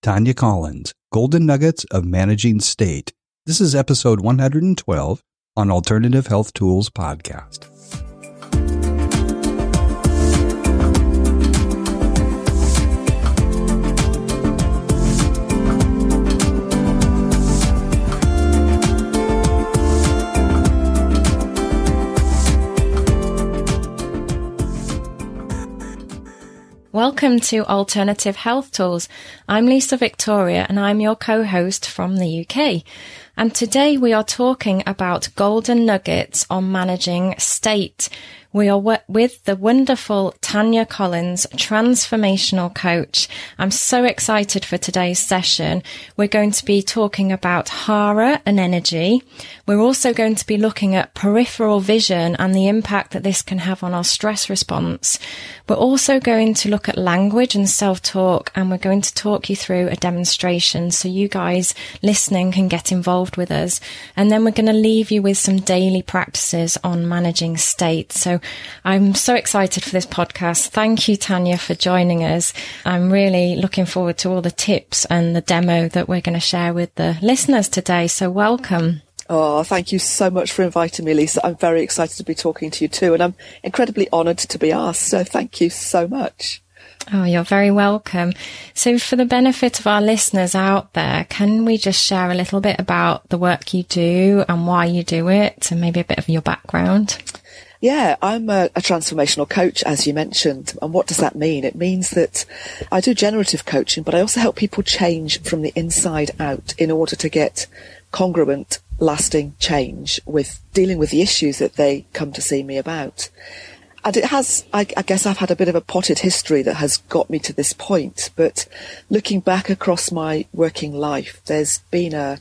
Tanya Collins, Golden Nuggets of Managing State. This is episode 112 on Alternative Health Tools Podcast. Welcome to Alternative Health Tools. I'm Lisa Victoria and I'm your co-host from the UK. And today we are talking about golden nuggets on managing state. We are with the wonderful Tanya Collins, transformational coach. I'm so excited for today's session. We're going to be talking about harra and energy. We're also going to be looking at peripheral vision and the impact that this can have on our stress response. We're also going to look at language and self-talk, and we're going to talk you through a demonstration so you guys listening can get involved with us. And then we're going to leave you with some daily practices on managing state. So I'm so excited for this podcast. Thank you, Tanya, for joining us. I'm really looking forward to all the tips and the demo that we're going to share with the listeners today. So welcome. Oh, thank you so much for inviting me, Lisa. I'm very excited to be talking to you too, and I'm incredibly honoured to be asked. So thank you so much. Oh, you're very welcome. So for the benefit of our listeners out there, can we just share a little bit about the work you do and why you do it, and maybe a bit of your background? Yeah, I'm a transformational coach, as you mentioned. And what does that mean? It means that I do generative coaching, but I also help people change from the inside out in order to get congruent, lasting change with dealing with the issues that they come to see me about. And it has, I guess I've had a bit of a potted history that has got me to this point. But looking back across my working life, there's been a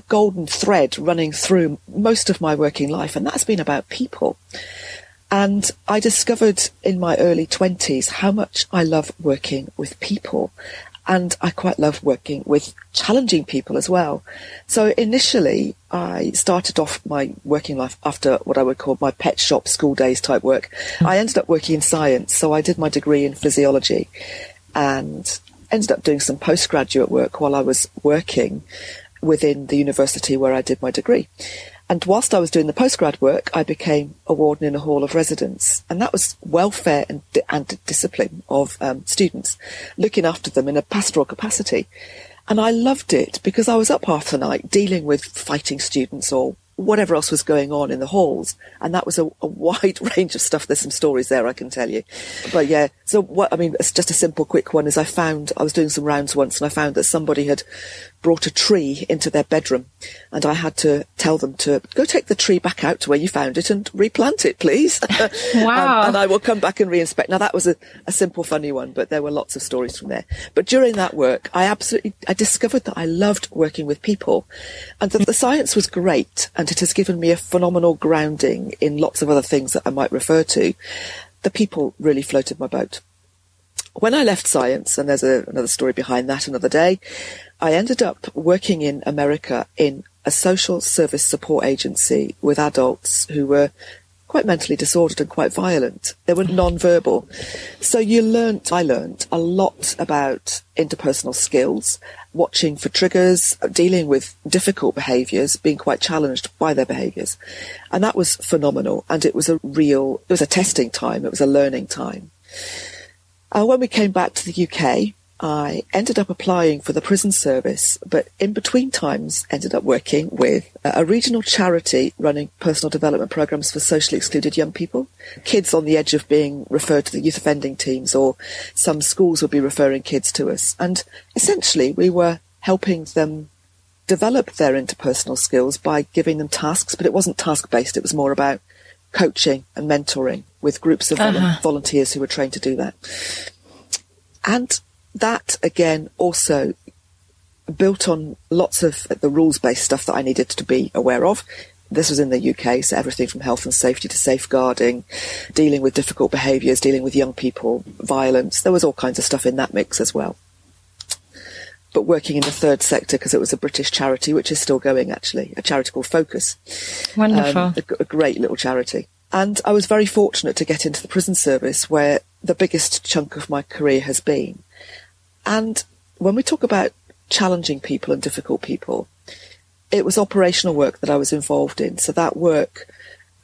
golden thread running through most of my working life, and that's been about people. And I discovered in my early 20s how much I love working with people. And I quite love working with challenging people as well. So initially, I started off my working life after what I would call my pet shop school days type work. I ended up working in science. So I did my degree in physiology and ended up doing some postgraduate work while I was working within the university where I did my degree. And whilst I was doing the postgrad work, I became a warden in a hall of residence. And that was welfare and discipline of students, looking after them in a pastoral capacity. And I loved it because I was up half the night dealing with fighting students or whatever else was going on in the halls. And that was a wide range of stuff. There's some stories there, I can tell you. But yeah, so it's just a simple quick one is I was doing some rounds once and I found that somebody had brought a tree into their bedroom, and I had to tell them to go take the tree back out to where you found it and replant it, please. Wow. And I will come back and reinspect. Now that was a simple, funny one, but there were lots of stories from there. But during that work, I discovered that I loved working with people, and that the science was great, and it has given me a phenomenal grounding in lots of other things that I might refer to. The people really floated my boat. When I left science, and there's another story behind that another day, I ended up working in America in a social service support agency with adults who were quite mentally disordered and quite violent. They were non-verbal. So I learned a lot about interpersonal skills, watching for triggers, dealing with difficult behaviours, being quite challenged by their behaviours. And that was phenomenal. And it was a testing time. It was a learning time. When we came back to the UK, I ended up applying for the prison service, but in between times ended up working with a regional charity running personal development programs for socially excluded young people, kids on the edge of being referred to the youth offending teams, or some schools would be referring kids to us. And essentially we were helping them develop their interpersonal skills by giving them tasks, but it wasn't task-based. It was more about coaching and mentoring with groups of volunteers who were trained to do that. And that, again, also built on lots of the rules-based stuff that I needed to be aware of. This was in the UK, so everything from health and safety to safeguarding, dealing with difficult behaviours, dealing with young people, violence. There was all kinds of stuff in that mix as well. But working in the third sector, because it was a British charity, which is still going, actually, a charity called Focus. Wonderful. A great little charity. And I was very fortunate to get into the prison service, where the biggest chunk of my career has been. And when we talk about challenging people and difficult people, it was operational work that I was involved in. So that work,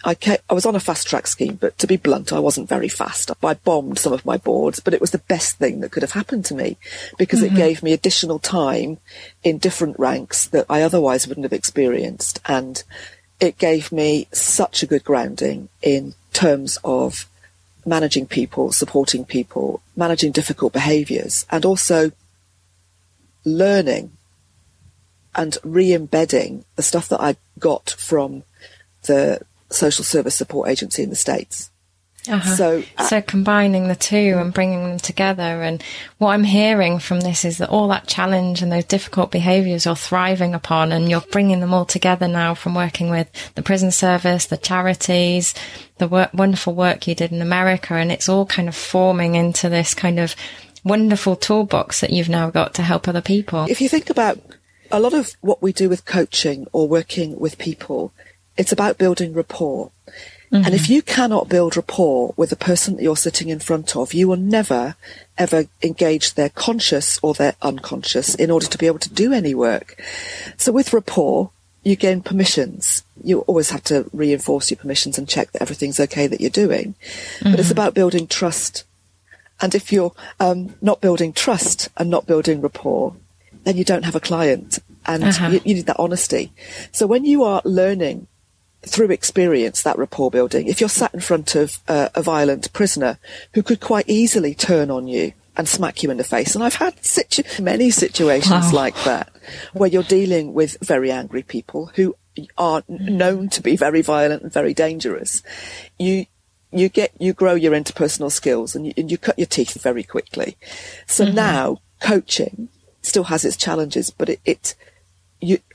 I was on a fast track scheme, but to be blunt, I wasn't very fast. I bombed some of my boards, but it was the best thing that could have happened to me because it gave me additional time in different ranks that I otherwise wouldn't have experienced. And it gave me such a good grounding in terms of managing people, supporting people, managing difficult behaviours, and also learning and re-embedding the stuff that I got from the social service support agency in the States. So combining the two and bringing them together. And what I'm hearing from this is that all that challenge and those difficult behaviours you're thriving upon, and you're bringing them all together now from working with the prison service, the charities, the wonderful work you did in America, and it's all kind of forming into this kind of wonderful toolbox that you've now got to help other people. If you think about a lot of what we do with coaching or working with people, it's about building rapport. And if you cannot build rapport with the person that you're sitting in front of, you will never, ever engage their conscious or their unconscious in order to be able to do any work. So with rapport, you gain permissions. You always have to reinforce your permissions and check that everything's okay that you're doing. But it's about building trust. And if you're not building trust and not building rapport, then you don't have a client. And you need that honesty. So when you are learning through experience, that rapport building, if you're sat in front of a violent prisoner who could quite easily turn on you and smack you in the face, and I've had many situations like that, where you're dealing with very angry people who are known to be very violent and very dangerous, you grow your interpersonal skills and you cut your teeth very quickly. So now coaching still has its challenges, but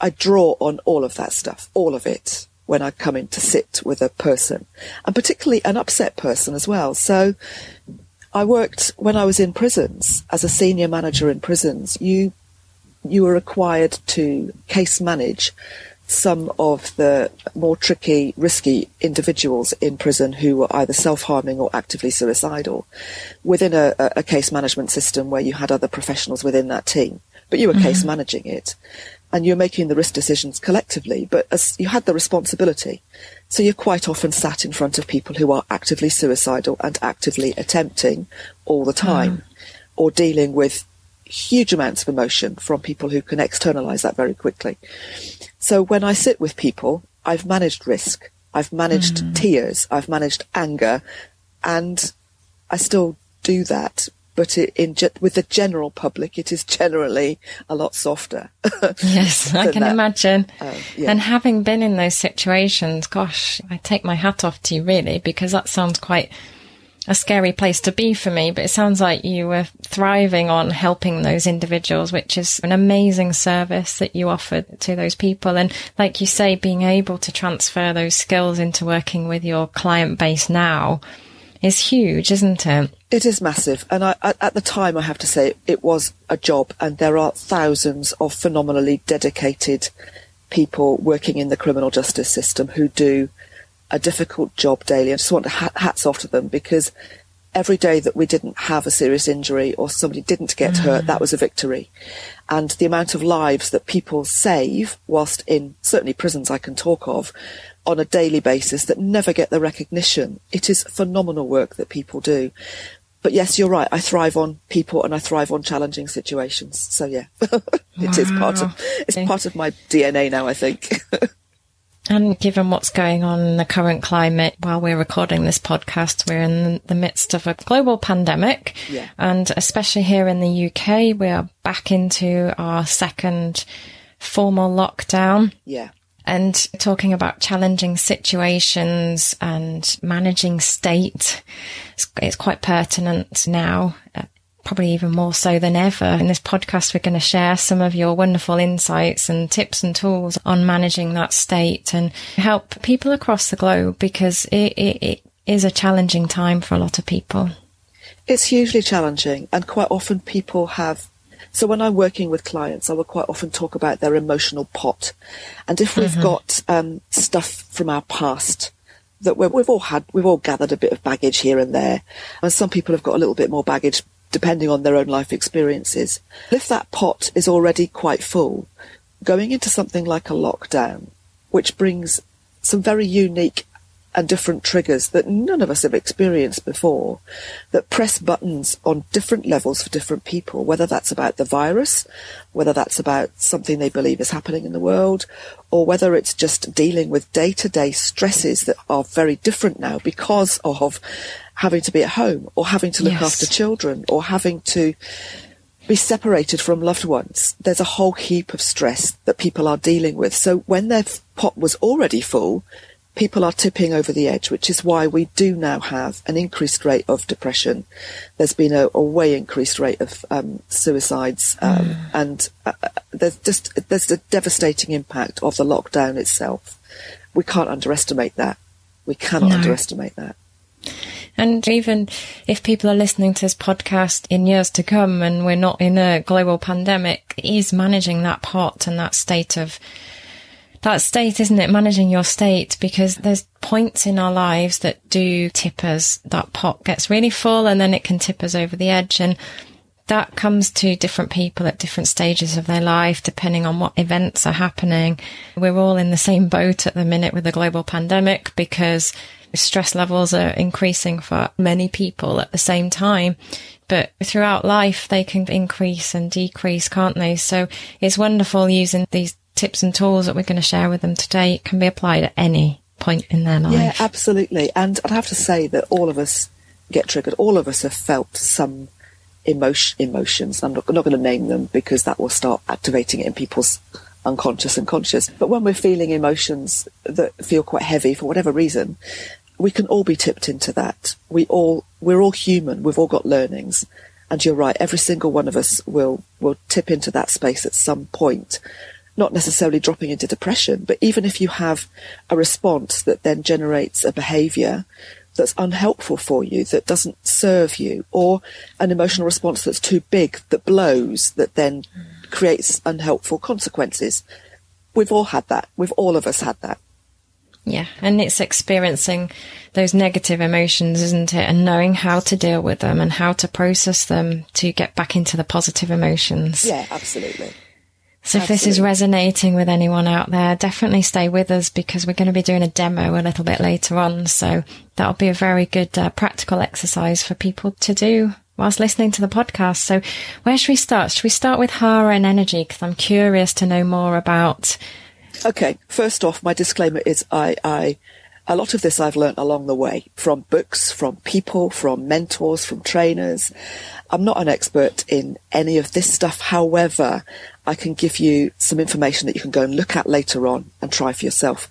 I draw on all of that stuff, all of it, when I come in to sit with a person, and particularly an upset person as well. So I worked, when I was in prisons, as a senior manager in prisons, you were required to case manage some of the more tricky, risky individuals in prison who were either self-harming or actively suicidal within a case management system where you had other professionals within that team, but you were case managing it. And you're making the risk decisions collectively, but as you had the responsibility. So you're quite often sat in front of people who are actively suicidal and actively attempting all the time, or dealing with huge amounts of emotion from people who can externalize that very quickly. So when I sit with people, I've managed risk, I've managed tears, I've managed anger, and I still do that. But with the general public, it is generally a lot softer. Yes, I can imagine. And having been in those situations, gosh, I take my hat off to you, really, because that sounds quite a scary place to be for me. But it sounds like you were thriving on helping those individuals, which is an amazing service that you offered to those people. And like you say, being able to transfer those skills into working with your client base now is huge, isn't it? It is massive. And at the time, I have to say, it was a job. And there are thousands of phenomenally dedicated people working in the criminal justice system who do a difficult job daily. I just want to hats off to them, because every day that we didn't have a serious injury or somebody didn't get hurt, that was a victory. And the amount of lives that people save whilst in certainly prisons I can talk of on a daily basis that never get the recognition. It is phenomenal work that people do. But yes, you're right. I thrive on people and I thrive on challenging situations. So yeah, it's part of my DNA now, I think. And given what's going on in the current climate, while we're recording this podcast, we're in the midst of a global pandemic. Yeah. And especially here in the UK, we are back into our second formal lockdown. Yeah. And talking about challenging situations and managing state, it's quite pertinent now, probably even more so than ever. In this podcast, we're going to share some of your wonderful insights and tips and tools on managing that state and help people across the globe, because it is a challenging time for a lot of people. It's hugely challenging, and quite often people have... So when I'm working with clients, I will quite often talk about their emotional pot. And if we've got stuff from our past that we've all gathered a bit of baggage here and there, and some people have got a little bit more baggage depending on their own life experiences. If that pot is already quite full, going into something like a lockdown, which brings some very unique and different triggers that none of us have experienced before, that press buttons on different levels for different people, whether that's about the virus, whether that's about something they believe is happening in the world, or whether it's just dealing with day-to-day stresses that are very different now because of having to be at home, or having to look after children, or having to be separated from loved ones. There's a whole heap of stress that people are dealing with. So when their pot was already full, people are tipping over the edge, which is why we do now have an increased rate of depression. There's been a way increased rate of suicides, and there's a devastating impact of the lockdown itself. We can't underestimate that. We cannot underestimate that. And even if people are listening to this podcast in years to come and we're not in a global pandemic, it is managing that pot and that state, isn't it? Managing your state, because there's points in our lives that do tip us. That pot gets really full and then it can tip us over the edge. And that comes to different people at different stages of their life, depending on what events are happening. We're all in the same boat at the minute with the global pandemic, because stress levels are increasing for many people at the same time. But throughout life, they can increase and decrease, can't they? So it's wonderful using these tips and tools that we're going to share with them today. It can be applied at any point in their life. Yeah, absolutely. And I'd have to say that all of us get triggered. All of us have felt some emotions. I'm not going to name them because that will start activating it in people's unconscious and conscious. But when we're feeling emotions that feel quite heavy for whatever reason, we can all be tipped into that. We're all human. We've all got learnings. And you're right, every single one of us will tip into that space at some point. Not necessarily dropping into depression, but even if you have a response that then generates a behaviour that's unhelpful for you, that doesn't serve you, or an emotional response that's too big, that blows, that then creates unhelpful consequences. We've all had that. All of us had that. Yeah, and it's experiencing those negative emotions, isn't it? And knowing how to deal with them and how to process them to get back into the positive emotions. Yeah, absolutely. So if this is resonating with anyone out there, definitely stay with us, because we're going to be doing a demo a little bit later on. So that'll be a very good practical exercise for people to do whilst listening to the podcast. So where should we start? Should we start with harra and energy? Because I'm curious to know more about. Okay, first off, my disclaimer is a lot of this I've learnt along the way, from books, from people, from mentors, from trainers. I'm not an expert in any of this stuff. However, I can give you some information that you can go and look at later on and try for yourself.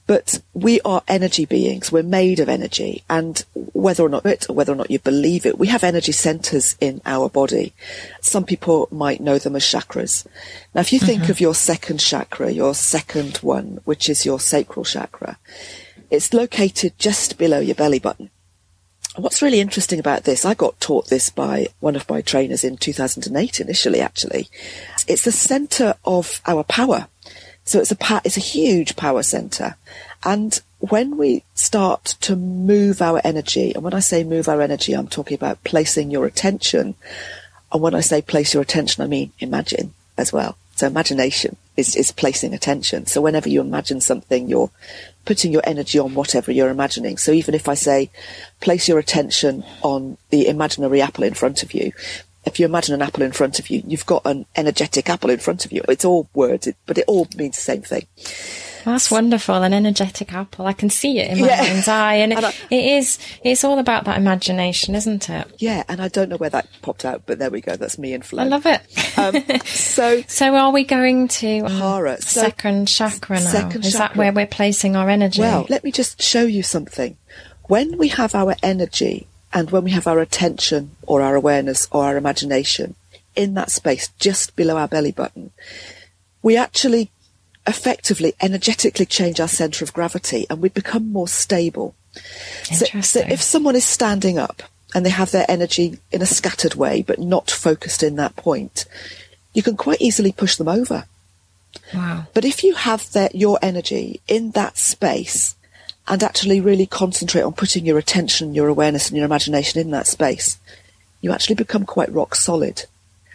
But we are energy beings. We're made of energy. And whether or not you believe it, we have energy centers in our body. Some people might know them as chakras. Now, if you think of your second chakra, your second one, which is your sacral chakra, it's located just below your belly button. What's really interesting about this, I got taught this by one of my trainers in 2008 initially, actually. It's the center of our power. So it's a huge power center. And when we start to move our energy, and when I say move our energy, I'm talking about placing your attention. And when I say place your attention, I mean imagine as well. So imagination is placing attention. So whenever you imagine something, you're putting your energy on whatever you're imagining. So even if I say place your attention on the imaginary apple in front of you, if you imagine an apple in front of you, you've got an energetic apple in front of you. It's all words, but it all means the same thing. That's wonderful. An energetic apple. I can see it in my mind's eye. And it's all about that imagination, isn't it? Yeah. And I don't know where that popped out, but there we go. That's me in flow. I love it. So are we going to harra, second chakra now? Is that where we're placing our energy? Well, let me just show you something. When we have our energy and when we have our attention or our awareness or our imagination in that space just below our belly button, we actually effectively energetically change our center of gravity and we become more stable. So if someone is standing up and they have their energy in a scattered way but not focused in that point, you can quite easily push them over. Wow. But if you have your energy in that space and actually really concentrate on putting your attention, your awareness and your imagination in that space, you actually become quite rock solid.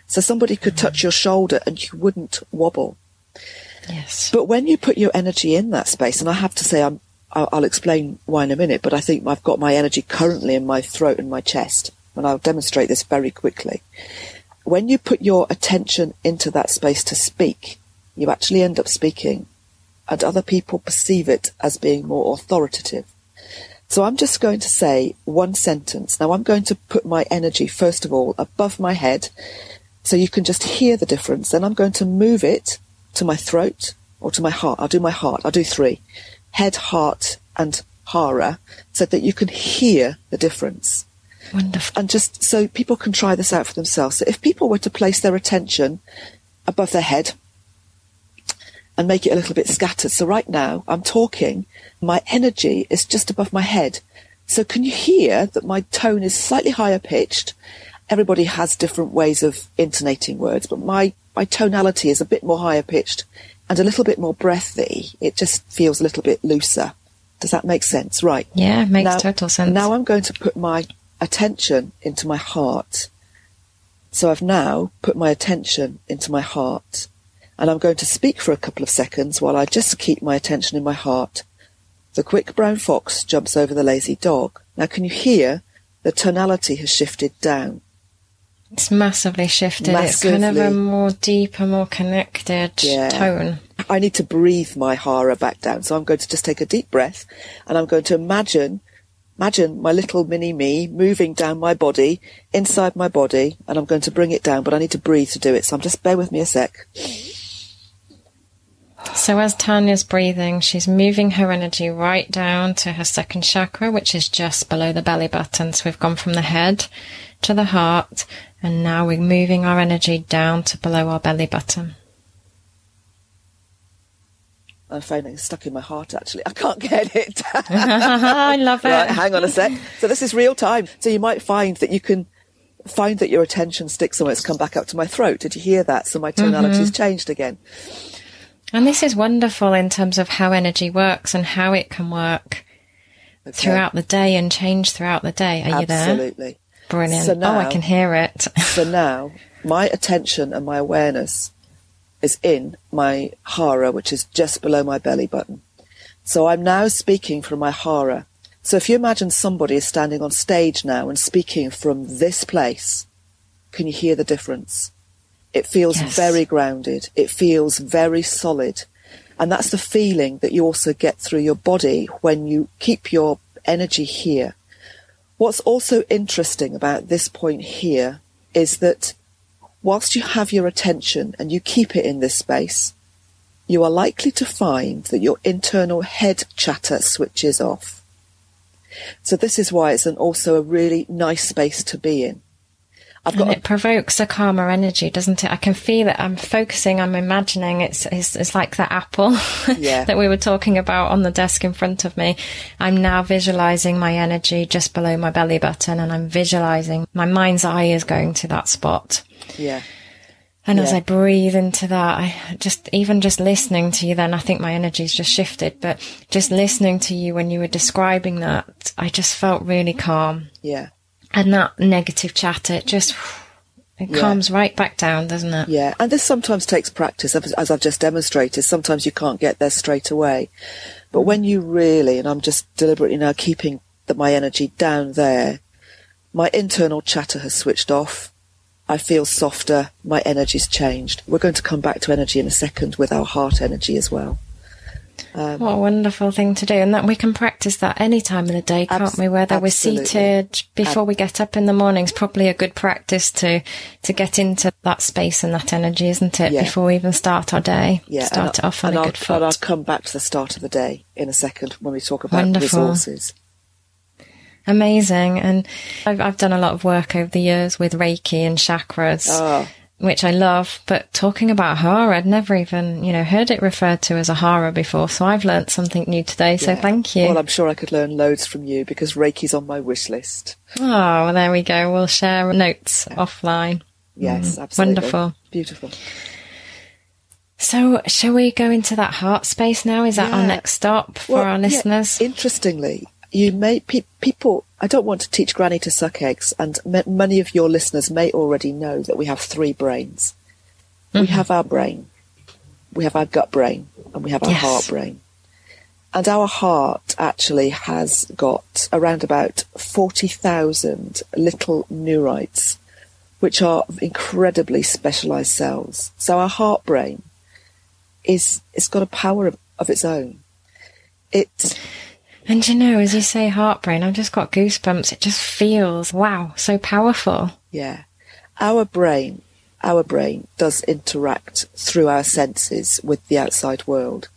So somebody could touch your shoulder and you wouldn't wobble. Yes. But when you put your energy in that space, and I have to say, I'll explain why in a minute, but I think I've got my energy currently in my throat and my chest, and I'll demonstrate this very quickly. When you put your attention into that space to speak, you actually end up speaking, and other people perceive it as being more authoritative. So I'm just going to say one sentence. Now I'm going to put my energy, first of all, above my head, so you can just hear the difference. Then I'm going to move it to my throat or to my heart. I'll do my heart. I'll do 3. Head, heart, and harra, so that you can hear the difference. Wonderful. And just so people can try this out for themselves. So if people were to place their attention above their head and make it a little bit scattered. So right now I'm talking, my energy is just above my head. So can you hear that my tone is slightly higher pitched? Everybody has different ways of intonating words, but my tonality is a bit more higher pitched and a little bit more breathy. It just feels a little bit looser. Does that make sense? Right. Yeah, it makes total sense. Now I'm going to put my attention into my heart. So I've now put my attention into my heart. And I'm going to speak for a couple of seconds while I just keep my attention in my heart. The quick brown fox jumps over the lazy dog. Now can you hear the tonality has shifted down? It's massively shifted. It's kind of a more deeper, more connected tone. I need to breathe my harra back down. So I'm going to just take a deep breath and I'm going to imagine my little mini me moving down my body, inside my body, and I'm going to bring it down, but I need to breathe to do it. So just bear with me a sec. So as Tanya's breathing, she's moving her energy right down to her second chakra, which is just below the belly button. So we've gone from the head to the heart, and now we're moving our energy down to below our belly button. I'm finding it's stuck in my heart, actually. I can't get it. I love it. Right, hang on a sec. So this is real time. So you might find that you can find that your attention sticks somewhere. It's come back up to my throat. Did you hear that? So my tonality's changed again. And this is wonderful in terms of how energy works and how it can work throughout the day and change throughout the day. Are you there? Absolutely. Brilliant. So now, I can hear it. So now my attention and my awareness is in my harra, which is just below my belly button. So I'm now speaking from my harra. So if you imagine somebody is standing on stage now and speaking from this place, can you hear the difference? It feels very grounded. It feels very solid. And that's the feeling that you also get through your body when you keep your energy here. What's also interesting about this point here is that whilst you have your attention and you keep it in this space, you are likely to find that your internal head chatter switches off. So this is why it's also a really nice space to be in. It provokes a calmer energy, doesn't it? I can feel it. I'm focusing, I'm imagining it's like that apple that we were talking about on the desk in front of me. I'm now visualizing my energy just below my belly button, and I'm visualizing my mind's eye is going to that spot. Yeah. And as I breathe into that, I just listening to you then, I think my energy's just shifted, but just listening to you when you were describing that, I just felt really calm. Yeah. And that negative chatter, it calms right back down, doesn't it? Yeah, and this sometimes takes practice, as I've just demonstrated. Sometimes you can't get there straight away. But when you really, and I'm just deliberately now keeping my energy down there, my internal chatter has switched off. I feel softer. My energy's changed. We're going to come back to energy in a second with our heart energy as well. What a wonderful thing to do. And that we can practice that any time of the day, can't we? Whether we're seated before we get up in the morning is probably a good practice to get into that space and that energy, isn't it? Before we even start our day. Yeah. Start it off on a good foot. And I'll come back to the start of the day in a second when we talk about resources. Amazing. And I've done a lot of work over the years with Reiki and chakras, which I love. But talking about harra, I'd never even, heard it referred to as a harra before. So I've learnt something new today. So thank you. Well, I'm sure I could learn loads from you because Reiki's on my wish list. Oh, well, there we go. We'll share notes offline. Yes, absolutely. Wonderful. Beautiful. So shall we go into that heart space now? Is that our next stop for our listeners? Interestingly, you may people I don't want to teach Granny to suck eggs, and many of your listeners may already know that we have 3 brains. We have our brain, we have our gut brain, and we have our heart brain. And our heart actually has got around about 40,000 little neurites, which are incredibly specialised cells. So our heart brain it's got a power of its own. And you know, as you say heart brain, I've just got goosebumps. It just feels, wow, so powerful. Yeah. Our brain does interact through our senses with the outside world.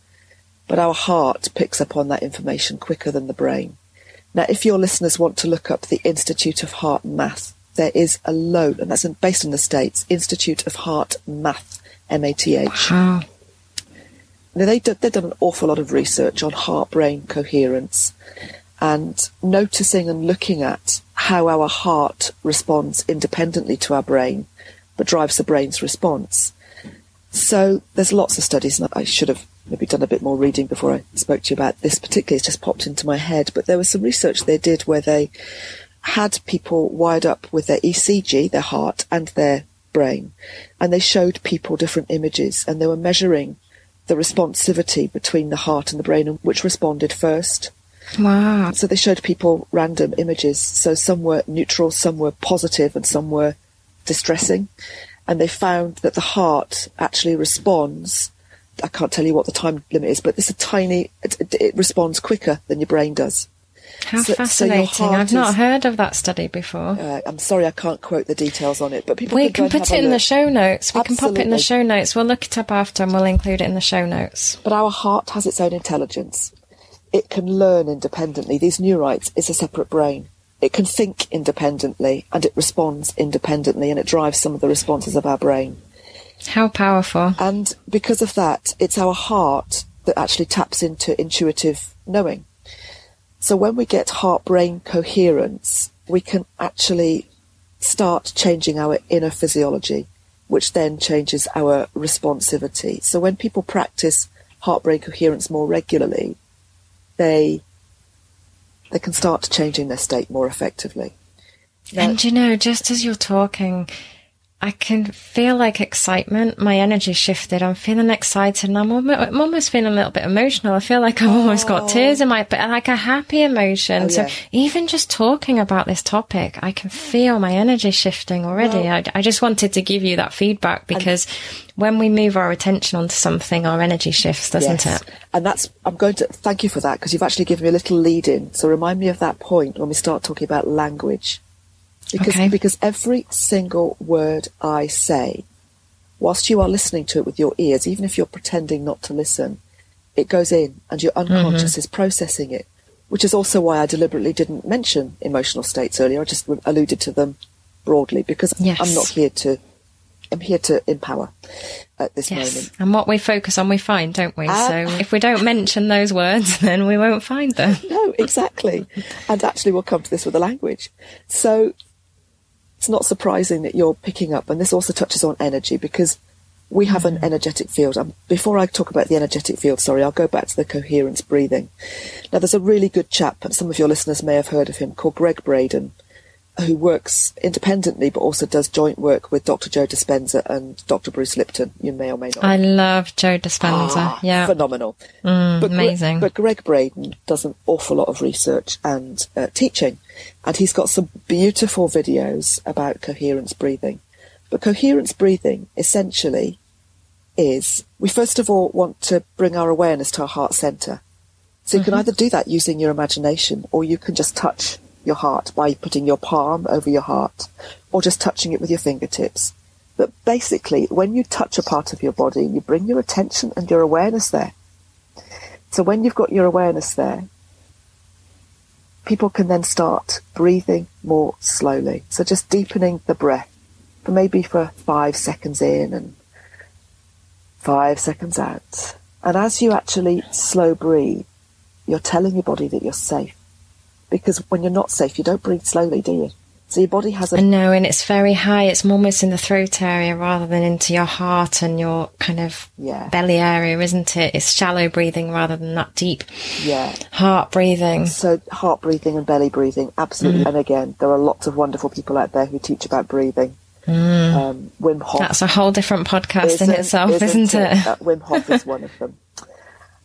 But our heart picks up on that information quicker than the brain. Now, if your listeners want to look up the Institute of Heart Math, there is a load, and that's based in the States, Institute of Heart Math, MATH. Wow. Now, they've done an awful lot of research on heart-brain coherence and noticing and looking at how our heart responds independently to our brain, but drives the brain's response. So there's lots of studies, and I should have maybe done a bit more reading before I spoke to you about this particularly. It's just popped into my head. But there was some research they did where they had people wired up with their ECG, their heart, and their brain. And they showed people different images, and they were measuring the responsivity between the heart and the brain and which responded first. Wow. So they showed people random images. So some were neutral, some were positive, and some were distressing. And they found that the heart actually responds. I can't tell you what the time limit is, but it responds quicker than your brain does. How fascinating. I've not heard of that study before. I'm sorry I can't quote the details on it, but we can put it in the show notes. We can pop it in the show notes. We'll look it up after and we'll include it in the show notes. But our heart has its own intelligence. It can learn independently. These neurites is a separate brain. It can think independently, and it responds independently, and it drives some of the responses of our brain. How powerful. And because of that, it's our heart that actually taps into intuitive knowing. So when we get heart-brain coherence, we can actually start changing our inner physiology, which then changes our responsivity. So when people practice heart-brain coherence more regularly, they can start changing their state more effectively. Now, and you know, just as you're talking, I can feel like excitement. My energy shifted. I'm feeling excited, and I'm almost feeling a little bit emotional. I feel like I've almost got tears in my, but like a happy emotion. So even just talking about this topic, I can feel my energy shifting already. Well, I just wanted to give you that feedback because when we move our attention onto something, our energy shifts, doesn't it? And I'm going to thank you for that, because you've actually given me a little lead in. So remind me of that point when we start talking about language. Because every single word I say, whilst you are listening to it with your ears, even if you're pretending not to listen, it goes in and your unconscious is processing it, which is also why I deliberately didn't mention emotional states earlier. I just alluded to them broadly because I'm here to empower at this moment. And what we focus on, we find, don't we? So if we don't mention those words, then we won't find them. No, exactly. And actually we'll come to this with the language. So it's not surprising that you're picking up, and this also touches on energy, because we have an energetic field. Before I talk about the energetic field, I'll go back to the coherence breathing. Now, there's a really good chap, and some of your listeners may have heard of him, called Greg Braden, who works independently but also does joint work with Dr. Joe Dispenza and Dr. Bruce Lipton. You may or may not. I love Joe Dispenza. Phenomenal. Amazing. But Greg Braden does an awful lot of research and teaching, and he's got some beautiful videos about coherence breathing. But coherence breathing essentially is, we first of all want to bring our awareness to our heart center. So you can either do that using your imagination, or you can just touch your heart by putting your palm over your heart, or just touching it with your fingertips. But basically, when you touch a part of your body, you bring your attention and your awareness there. So when you've got your awareness there, people can then start breathing more slowly. So just deepening the breath, for 5 seconds in and 5 seconds out. And as you actually slow breathe, you're telling your body that you're safe. Because when you're not safe, you don't breathe slowly, do you? So your body has a... I know, and it's very high. It's almost in the throat area rather than into your heart and your kind of belly area, isn't it? It's shallow breathing rather than that deep heart breathing. So heart breathing and belly breathing, absolutely. And again, there are lots of wonderful people out there who teach about breathing. Wim Hof. That's a whole different podcast in itself, isn't it? Wim Hof is one of them.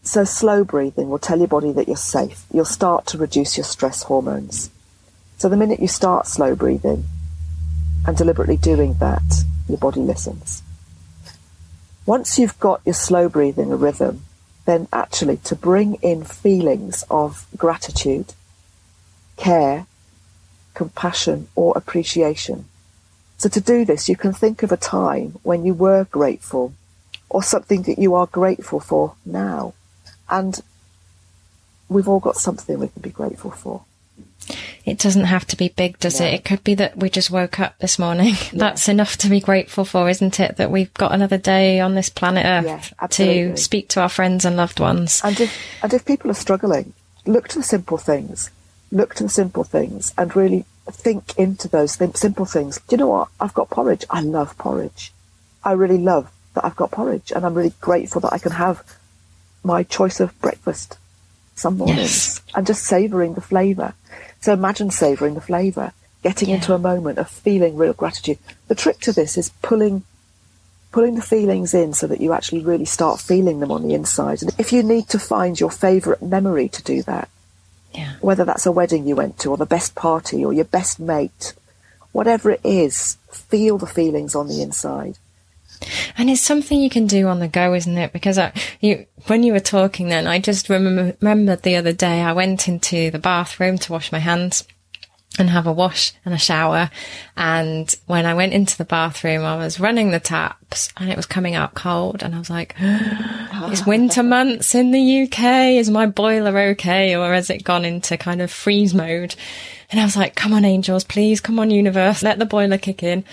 So slow breathing will tell your body that you're safe. You'll start to reduce your stress hormones. So the minute you start slow breathing and deliberately doing that, your body listens. Once you've got your slow breathing a rhythm, then actually to bring in feelings of gratitude, care, compassion, or appreciation. So to do this, you can think of a time when you were grateful or something that you are grateful for now. And we've all got something we can be grateful for. It doesn't have to be big, does it? It could be that we just woke up this morning. That's enough to be grateful for, isn't it? That we've got another day on this planet Earth to speak to our friends and loved ones. And if people are struggling, look to the simple things. Look to the simple things and really think into those simple things. Do you know what? I've got porridge. I love porridge. I really love that I've got porridge, and I'm really grateful that I can have my choice of breakfast some mornings and just savouring the flavour. So imagine savouring the flavour, getting into a moment of feeling real gratitude. The trick to this is pulling the feelings in so that you actually really start feeling them on the inside. And if you need to find your favourite memory to do that, whether that's a wedding you went to or the best party or your best mate, whatever it is, feel the feelings on the inside. And it's something you can do on the go, isn't it? Because when you were talking then, I just remembered the other day I went into the bathroom to wash my hands and have a wash and a shower. And when I went into the bathroom, I was running the taps and it was coming out cold. And I was like, it's winter months in the UK. Is my boiler okay? Or has it gone into kind of freeze mode? And I was like, come on, angels, please. Come on, universe. Let the boiler kick in.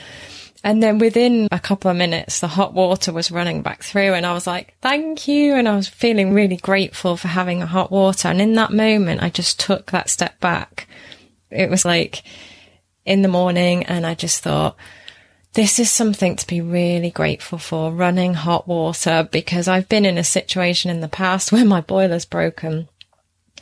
And then within a couple of minutes, the hot water was running back through and I was like, thank you. And I was feeling really grateful for having a hot water. And in that moment, I just took that step back. It was like in the morning and I just thought, this is something to be really grateful for, running hot water, because I've been in a situation in the past where my boiler's broken.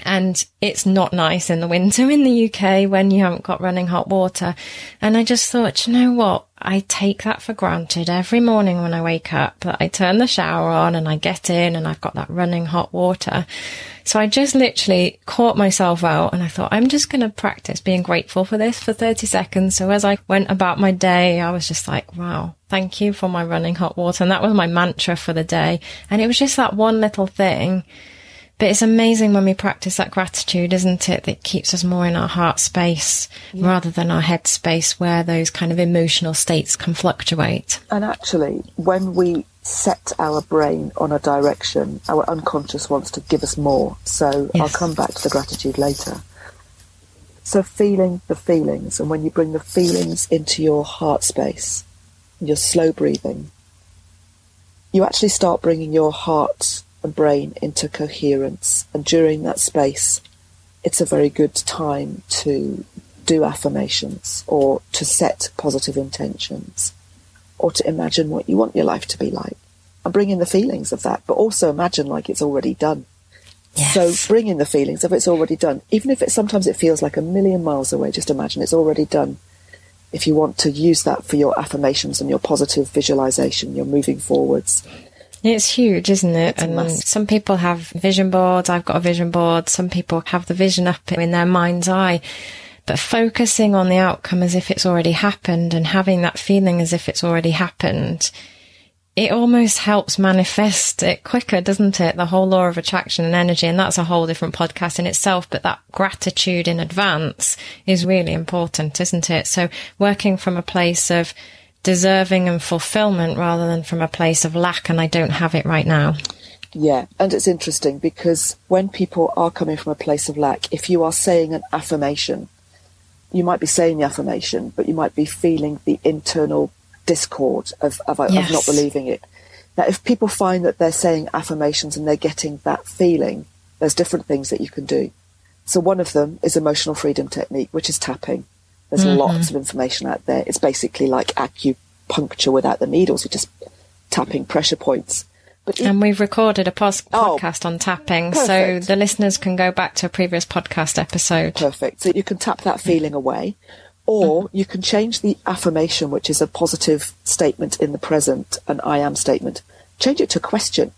And it's not nice in the winter in the UK when you haven't got running hot water. And I just thought, you know what? I take that for granted every morning when I wake up, that I turn the shower on and I get in and I've got that running hot water. So I just literally caught myself out and I thought, I'm just going to practice being grateful for this for 30 seconds. So as I went about my day, I was just like, wow, thank you for my running hot water. And that was my mantra for the day. And it was just that one little thing. But it's amazing when we practice that gratitude, isn't it? That keeps us more in our heart space rather than our head space, where those kind of emotional states can fluctuate. And actually, when we set our brain on a direction, our unconscious wants to give us more. So I'll come back to the gratitude later. So feeling the feelings, and when you bring the feelings into your heart space, your slow breathing, you actually start bringing your heart and brain into coherence, and during that space it's a very good time to do affirmations or to set positive intentions or to imagine what you want your life to be like and bring in the feelings of that, but also imagine like it's already done. So bring in the feelings of it's already done, even if sometimes it feels like a million miles away. Just imagine it's already done. If you want to use that for your affirmations and your positive visualization, you're moving forwards. It's huge, isn't it? It's and massive. Some people have vision boards. I've got a vision board. Some people have the vision up in their mind's eye. But focusing on the outcome as if it's already happened and having that feeling as if it's already happened, it almost helps manifest it quicker, doesn't it? The whole law of attraction and energy. And that's a whole different podcast in itself. But that gratitude in advance is really important, isn't it? So working from a place of deserving and fulfillment rather than from a place of lack and I don't have it right now. Yeah, and it's interesting because when people are coming from a place of lack, if you are saying an affirmation, you might be saying the affirmation, but you might be feeling the internal discord of not believing it. Now, if people find that they're saying affirmations and they're getting that feeling, there's different things that you can do. So one of them is emotional freedom technique, which is tapping. There's lots of information out there. It's basically like acupuncture without the needles. You're just tapping pressure points. And we've recorded a podcast on tapping, perfect. So the listeners can go back to a previous podcast episode. Perfect. So you can tap that feeling away, or you can change the affirmation, which is a positive statement in the present, an I am statement. Change it to a question,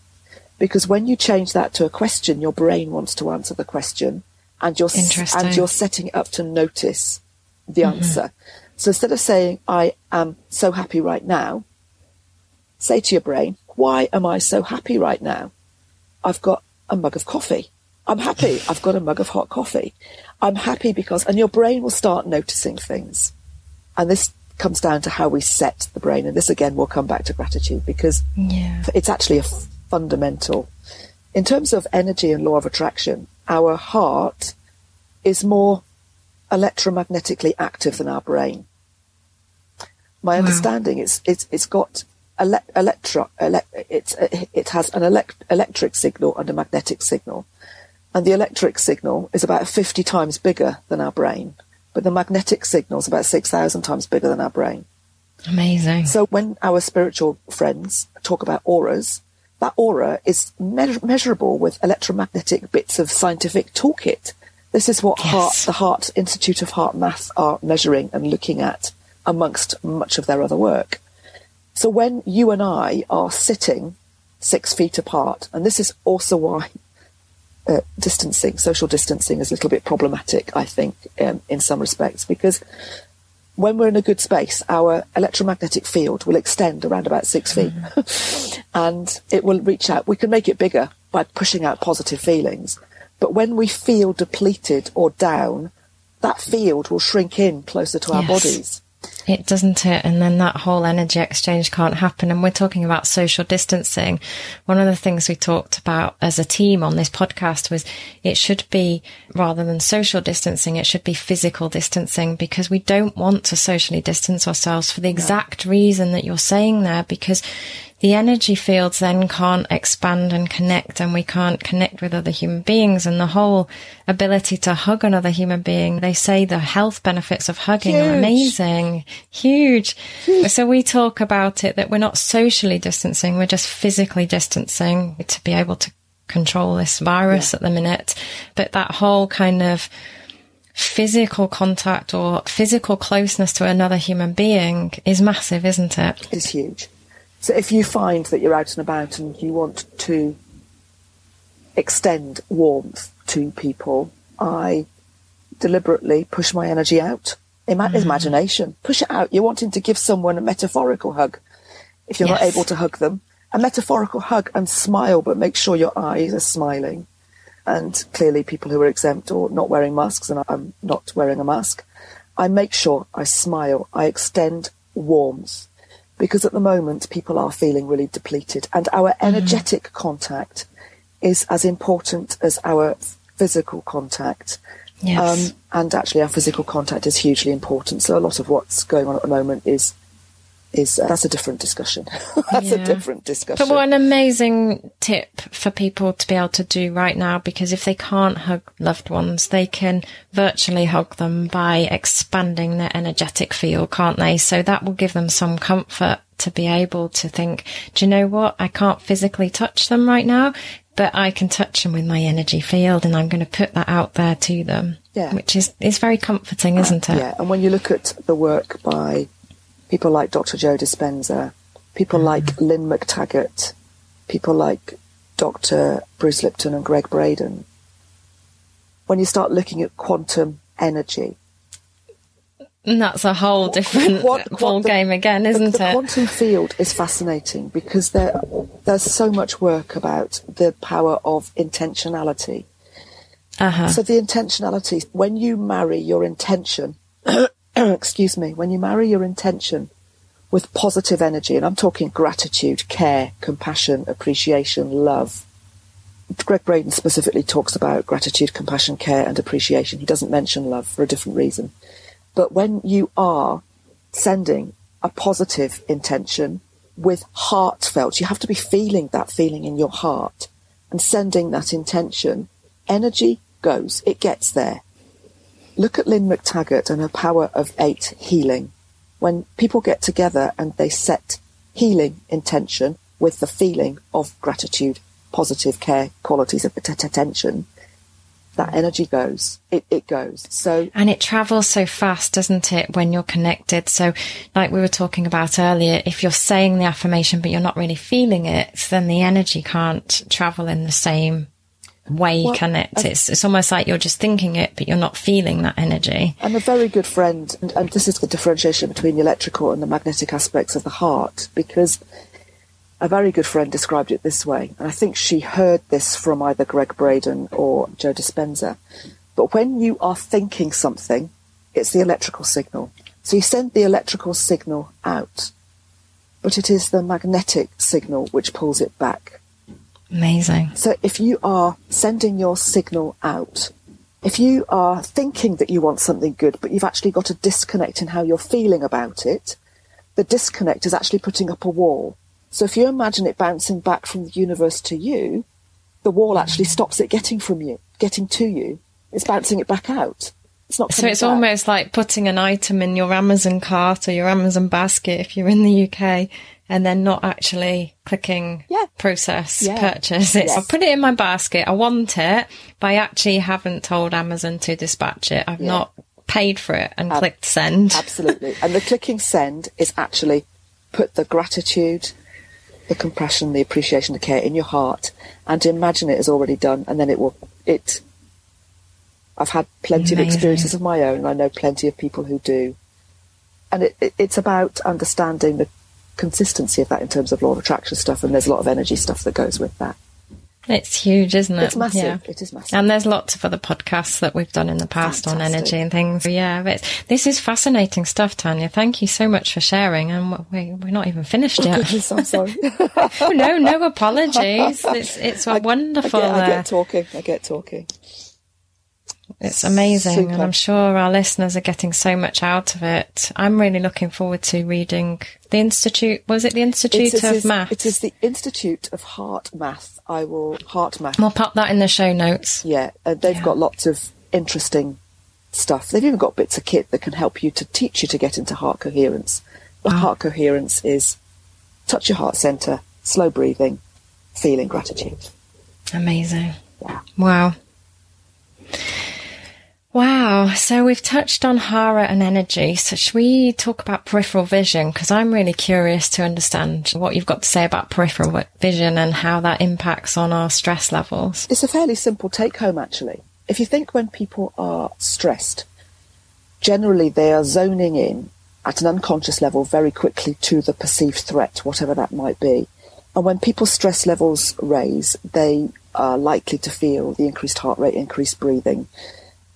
because when you change that to a question, your brain wants to answer the question, and you're setting it up to notice the answer. So instead of saying, I am so happy right now, say to your brain, why am I so happy right now? I've got a mug of coffee. I'm happy. I've got a mug of hot coffee. I'm happy because, and your brain will start noticing things. And this comes down to how we set the brain. And this again will come back to gratitude, because it's actually a fundamental. In terms of energy and law of attraction, our heart is more electromagnetically active than our brain. My understanding is it's got it has an electric signal and a magnetic signal, and the electric signal is about 50 times bigger than our brain, but the magnetic signal is about 6,000 times bigger than our brain. Amazing. So when our spiritual friends talk about auras, that aura is measurable with electromagnetic bits of scientific toolkit. This is what the Heart Institute of Heart Math are measuring and looking at amongst much of their other work. So when you and I are sitting 6 feet apart, and this is also why social distancing is a little bit problematic, I think, in some respects, because when we're in a good space, our electromagnetic field will extend around about 6 feet and it will reach out. We can make it bigger by pushing out positive feelings. But when we feel depleted or down, that field will shrink in closer to our bodies. It doesn't it? And then that whole energy exchange can't happen. And we're talking about social distancing. One of the things we talked about as a team on this podcast was it should be, rather than social distancing, it should be physical distancing, because we don't want to socially distance ourselves for the exact reason that you're saying there, because the energy fields then can't expand and connect, and we can't connect with other human beings. And the whole ability to hug another human being, they say the health benefits of hugging are amazing. Huge. So we talk about it that we're not socially distancing, we're just physically distancing to be able to control this virus at the minute. But that whole kind of physical contact or physical closeness to another human being is massive, isn't it? It's huge. So if you find that you're out and about and you want to extend warmth to people, I deliberately push my energy out. Imagination. Push it out. You're wanting to give someone a metaphorical hug. If you're not able to hug them, a metaphorical hug, and smile, but make sure your eyes are smiling. And clearly people who are exempt or not wearing masks, and I'm not wearing a mask, I make sure I smile. I extend warmth. Because at the moment, people are feeling really depleted. And our energetic contact is as important as our physical contact. Yes. And actually, our physical contact is hugely important. So a lot of what's going on at the moment is that's a different discussion. That's a different discussion. But what an amazing tip for people to be able to do right now, because if they can't hug loved ones, they can virtually hug them by expanding their energetic field, can't they? So that will give them some comfort to be able to think, do you know what? I can't physically touch them right now, but I can touch them with my energy field, and I'm going to put that out there to them. Yeah. Which is very comforting, isn't it? Yeah. And when you look at the work by people like Dr. Joe Dispenza, people like Lynn McTaggart, people like Dr. Bruce Lipton and Greg Braden, when you start looking at quantum energy, and that's a whole different ball game again, isn't it? The quantum field is fascinating because there's so much work about the power of intentionality. So the intentionality, when you marry your intention, when you marry your intention with positive energy, and I'm talking gratitude, care, compassion, appreciation, love. Greg Braden specifically talks about gratitude, compassion, care, and appreciation. He doesn't mention love for a different reason. But when you are sending a positive intention with heartfelt, you have to be feeling that feeling in your heart and sending that intention, energy goes, it gets there. look at Lynn McTaggart and her power of 8 healing. When people get together and they set healing intention with the feeling of gratitude, positive care, qualities of attention, that energy goes. It goes. So, and it travels so fast, doesn't it, when you're connected? So like we were talking about earlier, if you're saying the affirmation but you're not really feeling it, then the energy can't travel in the same way, can it? It's almost like you're just thinking it but you're not feeling that energy. I'm a very good friend, and this is the differentiation between the electrical and the magnetic aspects of the heart, because a very good friend described it this way, and I think she heard this from either Greg Braden or Joe Dispenza. But when you are thinking something, it's the electrical signal. So you send the electrical signal out, but it is the magnetic signal which pulls it back. Amazing. So if you are sending your signal out, if you are thinking that you want something good, but you've actually got a disconnect in how you're feeling about it, the disconnect is actually putting up a wall. So if you imagine it bouncing back from the universe to you, the wall actually stops it getting to you. It's bouncing it back out. It's not. So it's back. almost like putting an item in your Amazon cart or your Amazon basket if you're in the UK, and then not actually clicking process purchase. It's, I'll put it in my basket. I want it, but I actually haven't told Amazon to dispatch it. I've not paid for it and clicked send. Absolutely. And the clicking send is actually put the gratitude, the compassion, the appreciation, the care in your heart, and imagine it is already done, and then I've had plenty of experiences of my own, and I know plenty of people who do. And it's about understanding the consistency of that in terms of law of attraction stuff, and there's a lot of energy stuff that goes with that. It's huge, isn't it? It's massive. Yeah. It is massive. And there's lots of other podcasts that we've done in the past on energy and things. Yeah, but this is fascinating stuff, Tanya. Thank you so much for sharing. And we're not even finished yet. Goodness, I'm sorry. No apologies. It's wonderful. I get talking. It's amazing. Super. And I'm sure our listeners are getting so much out of it. I'm really looking forward to reading the Institute. Was it the Institute of Math? It is the Institute of Heart Math. Heart Math. We'll pop that in the show notes. Yeah, they've got lots of interesting stuff. They've even got bits of kit that can help you to teach you to get into heart coherence. But heart coherence is touch your heart center, slow breathing, feeling gratitude. Amazing. Yeah. Wow. So we've touched on harra and energy. So should we talk about peripheral vision? Because I'm really curious to understand what you've got to say about peripheral vision and how that impacts on our stress levels. It's a fairly simple take home, actually. If you think when people are stressed, generally they are zoning in at an unconscious level very quickly to the perceived threat, whatever that might be. And when people's stress levels raise, they are likely to feel the increased heart rate, increased breathing.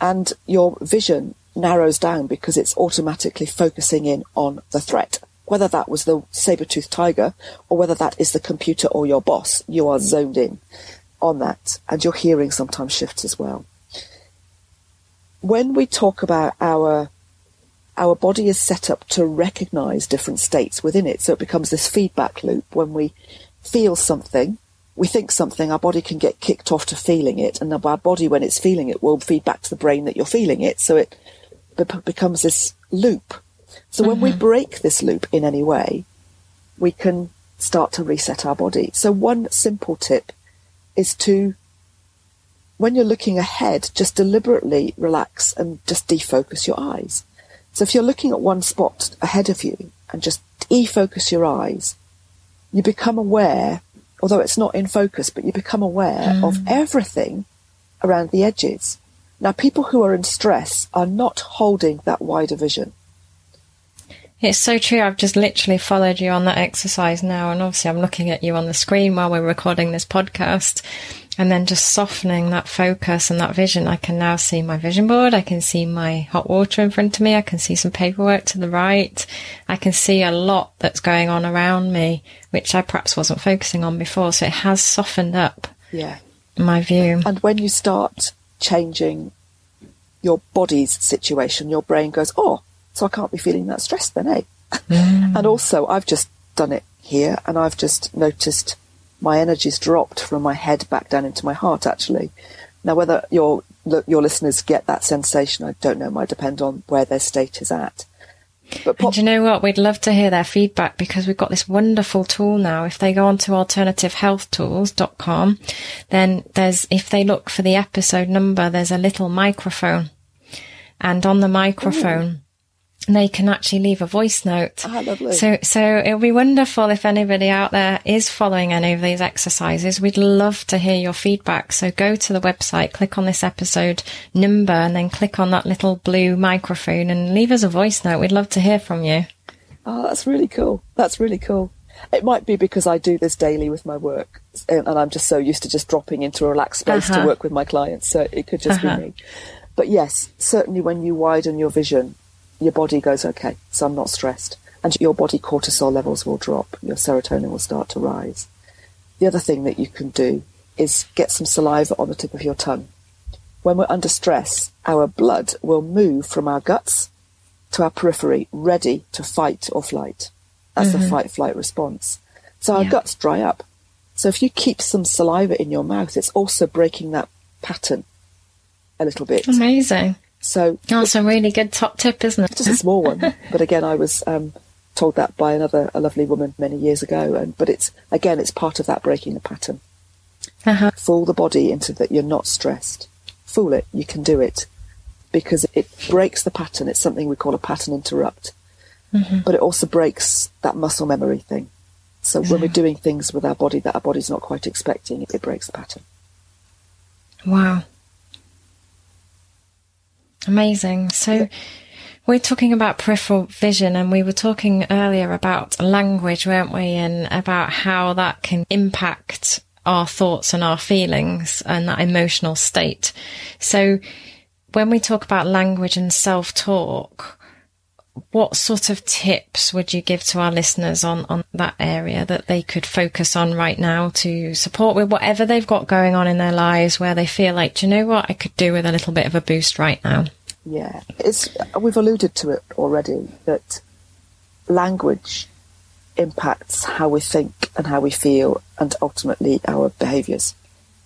And your vision narrows down because it's automatically focusing in on the threat. Whether that was the saber-toothed tiger or whether that is the computer or your boss, you are zoned in on that. And your hearing sometimes shifts as well. When we talk about our body is set up to recognize different states within it. So it becomes this feedback loop. When we feel something, we think something, our body can get kicked off to feeling it, and our body, when it's feeling it, will feed back to the brain that you're feeling it. So it becomes this loop. So when we break this loop in any way, we can start to reset our body. So one simple tip is to, when you're looking ahead, just deliberately relax and just defocus your eyes. So if you're looking at one spot ahead of you and just defocus your eyes, you become aware, although it's not in focus, but you become aware of everything around the edges. Now, people who are in stress are not holding that wider vision. It's so true. I've just literally followed you on that exercise now, and obviously I'm looking at you on the screen while we're recording this podcast, and then just softening that focus and that vision. I can now see my vision board. I can see my hot water in front of me. I can see some paperwork to the right. I can see a lot that's going on around me, which I perhaps wasn't focusing on before. So it has softened up my view. And when you start changing your body's situation, your brain goes, oh, so I can't be feeling that stressed then, eh? And also, I've just done it here, and I've just noticed my energy's dropped from my head back down into my heart, actually. Now, whether you're your listeners get that sensation. I don't know, it might depend on where their state is at. But and you know what? We'd love to hear their feedback, because we've got this wonderful tool now. If they go on to alternativehealthtools.com, then if they look for the episode number, there's a little microphone. And on the microphone, they can actually leave a voice note. Ah, lovely. So it'll be wonderful if anybody out there is following any of these exercises. We'd love to hear your feedback. So go to the website, click on this episode number, and then click on that little blue microphone and leave us a voice note. We'd love to hear from you. Oh, that's really cool. That's really cool. It might be because I do this daily with my work, and I'm just so used to just dropping into a relaxed space to work with my clients. So it could just be me. But yes, certainly when you widen your vision, your body goes, okay, so I'm not stressed. And your body cortisol levels will drop. Your serotonin will start to rise. The other thing that you can do is get some saliva on the tip of your tongue. When we're under stress, our blood will move from our guts to our periphery, ready to fight or flight. That's the fight-flight response. So our guts dry up. So if you keep some saliva in your mouth, it's also breaking that pattern a little bit. Amazing. So that's a really good top tip, isn't it? Just a small one, but again, I was told that by a lovely woman many years ago. But it's part of that breaking the pattern. Fool the body into that you're not stressed. Fool it. You can do it, because it breaks the pattern. It's something we call a pattern interrupt, but it also breaks that muscle memory thing. So when we're doing things with our body that our body's not quite expecting, it breaks the pattern. Wow. Amazing. So we're talking about peripheral vision, and we were talking earlier about language, weren't we? And about how that can impact our thoughts and our feelings and that emotional state. So when we talk about language and self-talk, what sort of tips would you give to our listeners on that area that they could focus on right now to support with whatever they've got going on in their lives, where they feel like, do you know what, I could do with a little bit of a boost right now? Yeah, we've alluded to it already, that language impacts how we think and how we feel, and ultimately our behaviours.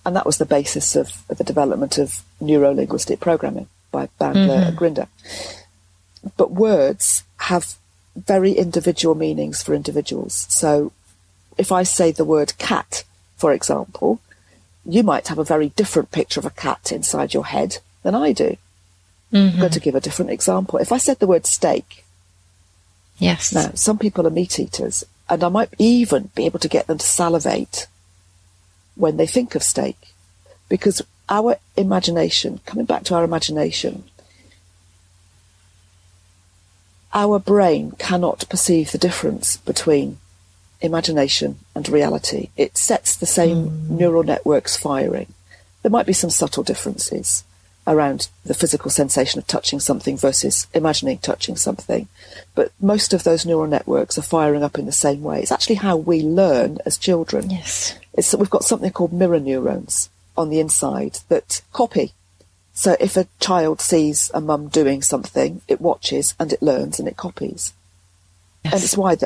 And that was the basis of the development of neuro-linguistic programming by Bandler and Grinder. But words have very individual meanings for individuals. So if I say the word cat, for example, you might have a very different picture of a cat inside your head than I do. I'm going to give a different example. If I said the word steak, yes. Now, some people are meat eaters, and I might even be able to get them to salivate when they think of steak, because our imagination, coming back to our imagination, our brain cannot perceive the difference between imagination and reality. It sets the same neural networks firing. There might be some subtle differences around the physical sensation of touching something versus imagining touching something, but most of those neural networks are firing up in the same way. It's actually how we learn as children. Yes. We've got something called mirror neurons on the inside that copy. So if a child sees a mum doing something, it watches and it learns and it copies. Yes. And it's why,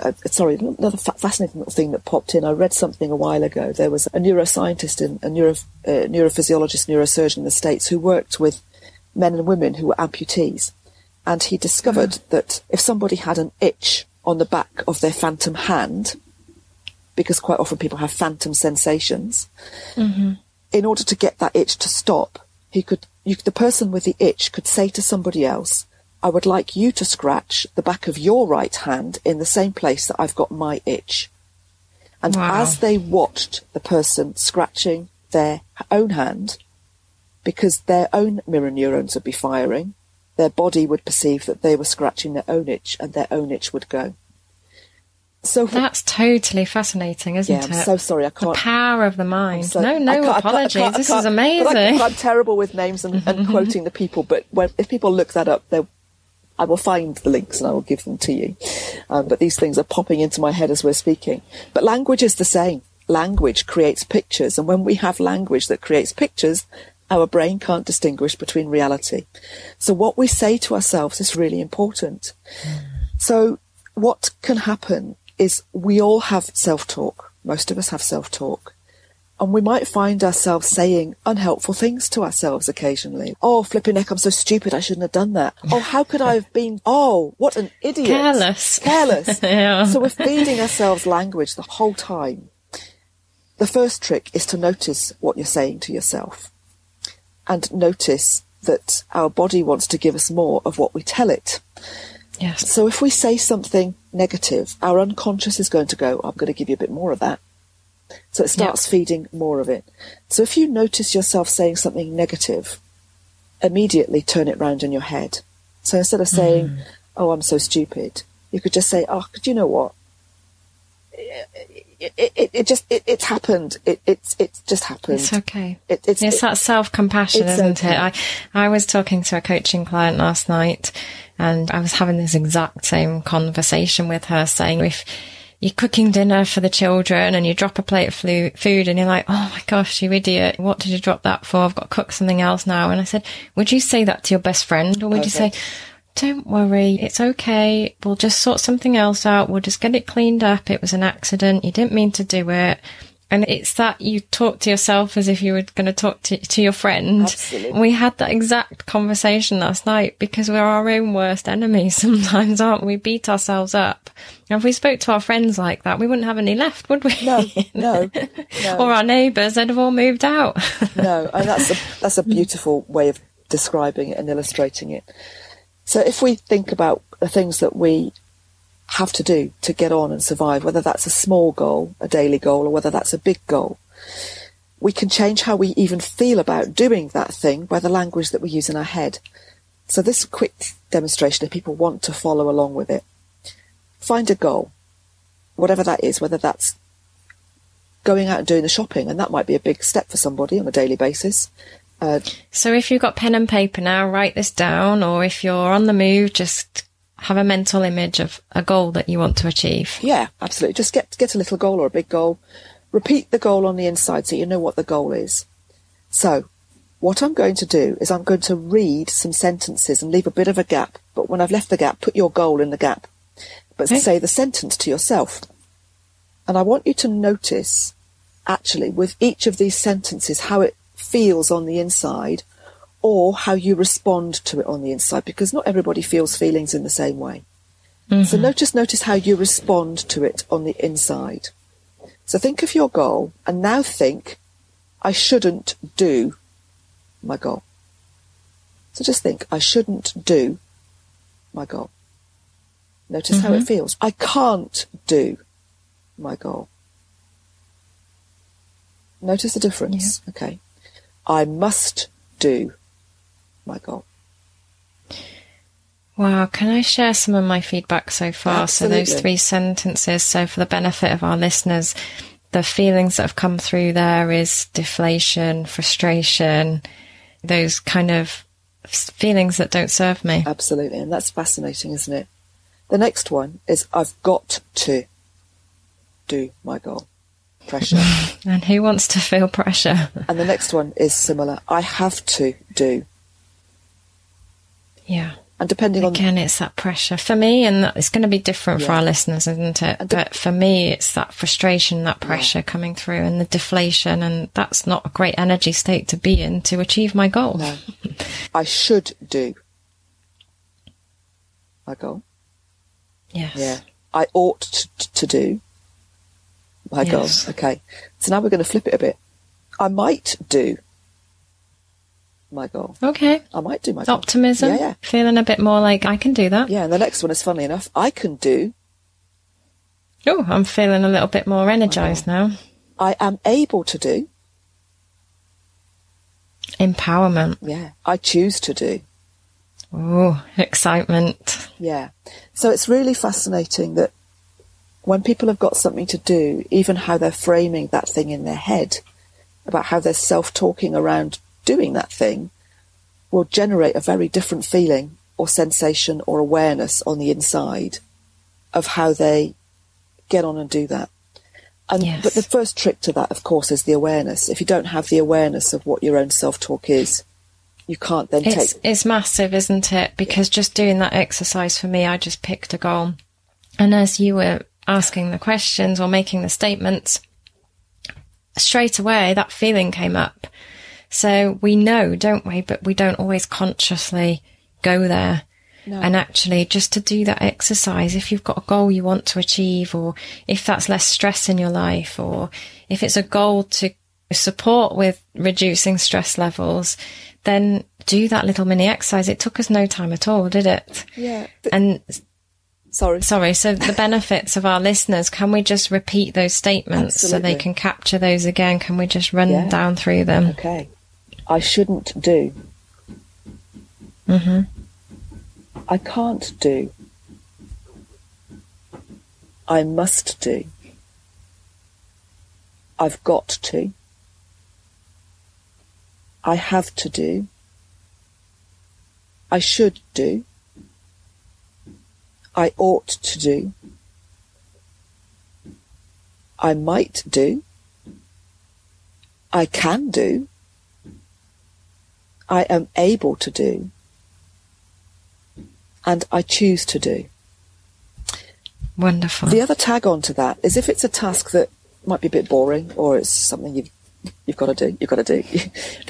another fascinating little thing that popped in. I read something a while ago. There was a neuroscientist and a neurophysiologist, neurosurgeon in the States who worked with men and women who were amputees. And he discovered that if somebody had an itch on the back of their phantom hand, because quite often people have phantom sensations, in order to get that itch to stop, the person with the itch could say to somebody else, I would like you to scratch the back of your right hand in the same place that I've got my itch. And as they watched the person scratching their own hand, because their own mirror neurons would be firing, their body would perceive that they were scratching their own itch, and their own itch would go. So that's totally fascinating, isn't it? I'm so sorry, I can't. The power of the mind. No apologies. This is amazing. I'm terrible with names and quoting the people, but if people look that up, I will find the links and I will give them to you. But these things are popping into my head as we're speaking. But language is the same. Language creates pictures, and when we have language that creates pictures, our brain can't distinguish between reality. So what we say to ourselves is really important. So what can happen is we all have self-talk. Most of us have self-talk. And we might find ourselves saying unhelpful things to ourselves occasionally. Oh, flipping heck, I'm so stupid, I shouldn't have done that. Oh, how could I have been, oh, what an idiot. Careless. Yeah. So we're feeding ourselves language the whole time. The first trick is to notice what you're saying to yourself. And notice that our body wants to give us more of what we tell it. Yes. So if we say something negative, our unconscious is going to go, I'm going to give you a bit more of that. So it starts feeding more of it. So if you notice yourself saying something negative, immediately turn it round in your head. So instead of saying, oh, I'm so stupid, you could just say, oh, do you know what? It's happened. It's just happened. It's okay. It's that self-compassion, isn't it? I was talking to a coaching client last night, and I was having this exact same conversation with her, saying, if you're cooking dinner for the children and you drop a plate of food and you're like, oh my gosh, you idiot, what did you drop that for? I've got to cook something else now. And I said, would you say that to your best friend, or would you say, don't worry, it's okay, we'll just sort something else out, we'll just get it cleaned up, it was an accident, you didn't mean to do it? And it's that you talk to yourself as if you were going to talk to your friend. Absolutely. We had that exact conversation last night, because we're our own worst enemies sometimes, aren't we? We beat ourselves up. And if we spoke to our friends like that, we wouldn't have any left, would we? No. Or our neighbours, they'd have all moved out. No, and that's a beautiful way of describing it and illustrating it. So if we think about the things that we have to do to get on and survive, whether that's a small goal, a daily goal, or whether that's a big goal, we can change how we even feel about doing that thing by the language that we use in our head. So this quick demonstration, if people want to follow along with it, find a goal, whatever that is, whether that's going out and doing the shopping, and that might be a big step for somebody on a daily basis. So if you've got pen and paper now, write this down, or if you're on the move, just have a mental image of a goal that you want to achieve. Yeah, absolutely. Just get a little goal or a big goal. Repeat the goal on the inside so you know what the goal is. So what I'm going to do is I'm going to read some sentences and leave a bit of a gap. But when I've left the gap, put your goal in the gap. But say the sentence to yourself. And I want you to notice, actually, with each of these sentences, how it feels on the inside, or how you respond to it on the inside, because not everybody feels feelings in the same way. So notice how you respond to it on the inside. So think of your goal, and now think, I shouldn't do my goal. So just think, I shouldn't do my goal. Notice how it feels. I can't do my goal. Notice the difference. Yeah. Okay. I must do my goal. Wow, can I share some of my feedback so far? Absolutely. So those 3 sentences, so for the benefit of our listeners, the feelings that have come through there is deflation, frustration, those kind of feelings that don't serve me. Absolutely, and that's fascinating, isn't it? The next one is I've got to do my goal. Pressure. And who wants to feel pressure? And the next one is similar. I have to do. Yeah. And depending on... Again, it's that pressure. For me, and it's going to be different for our listeners, isn't it? But for me, it's that frustration, that pressure coming through, and the deflation, and that's not a great energy state to be in to achieve my goal. No. I should do my goal. Yes. Yeah. I ought to do my goal. Okay. So now we're going to flip it a bit. I might do my goal. Okay. I might do my goal. Optimism. Yeah. Feeling a bit more like I can do that. Yeah, and the next one is, funnily enough, I can do. Oh, I'm feeling a little bit more energised now. I am able to do. Empowerment. Yeah. I choose to do. Oh, excitement. Yeah. So it's really fascinating that when people have got something to do, even how they're framing that thing in their head, about how they're self-talking around doing that thing, will generate a very different feeling or sensation or awareness on the inside of how they get on and do that. And But the first trick to that, of course, is the awareness. If you don't have the awareness of what your own self-talk is, you can't then It's massive, isn't it? Because just doing that exercise for me, I just picked a goal. And as you were asking the questions or making the statements, straight away that feeling came up. So we know, don't we? But we don't always consciously go there. No. And actually, just to do that exercise, if you've got a goal you want to achieve, or if that's less stress in your life, or if it's a goal to support with reducing stress levels, then do that little mini exercise. It took us no time at all, did it? Yeah. And Sorry. So the benefits of our listeners, can we just repeat those statements so they can capture those again? Can we just run down through them? Okay. I shouldn't do. Mm-hmm. I can't do. I must do. I've got to. I have to do. I should do. I ought to do. I might do. I can do. I am able to do. And I choose to do. Wonderful. The other tag on to that is if it's a task that might be a bit boring, or it's something you've got to do.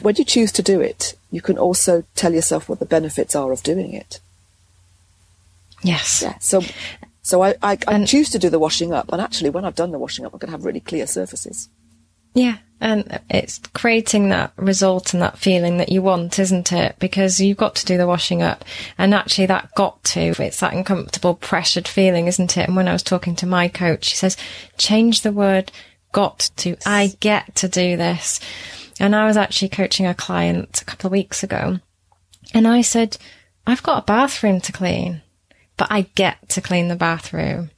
When you choose to do it, you can also tell yourself what the benefits are of doing it. Yes. Yeah. So I choose to do the washing up, and actually when I've done the washing up, I'm going to have really clear surfaces. Yeah, and it's creating that result and that feeling that you want, isn't it? Because you've got to do the washing up, and actually that got to, it's that uncomfortable, pressured feeling, isn't it? And when I was talking to my coach, she says, change the word got to, I get to do this. And I was actually coaching a client a couple of weeks ago, and I said, I've got a bathroom to clean, but I get to clean the bathroom.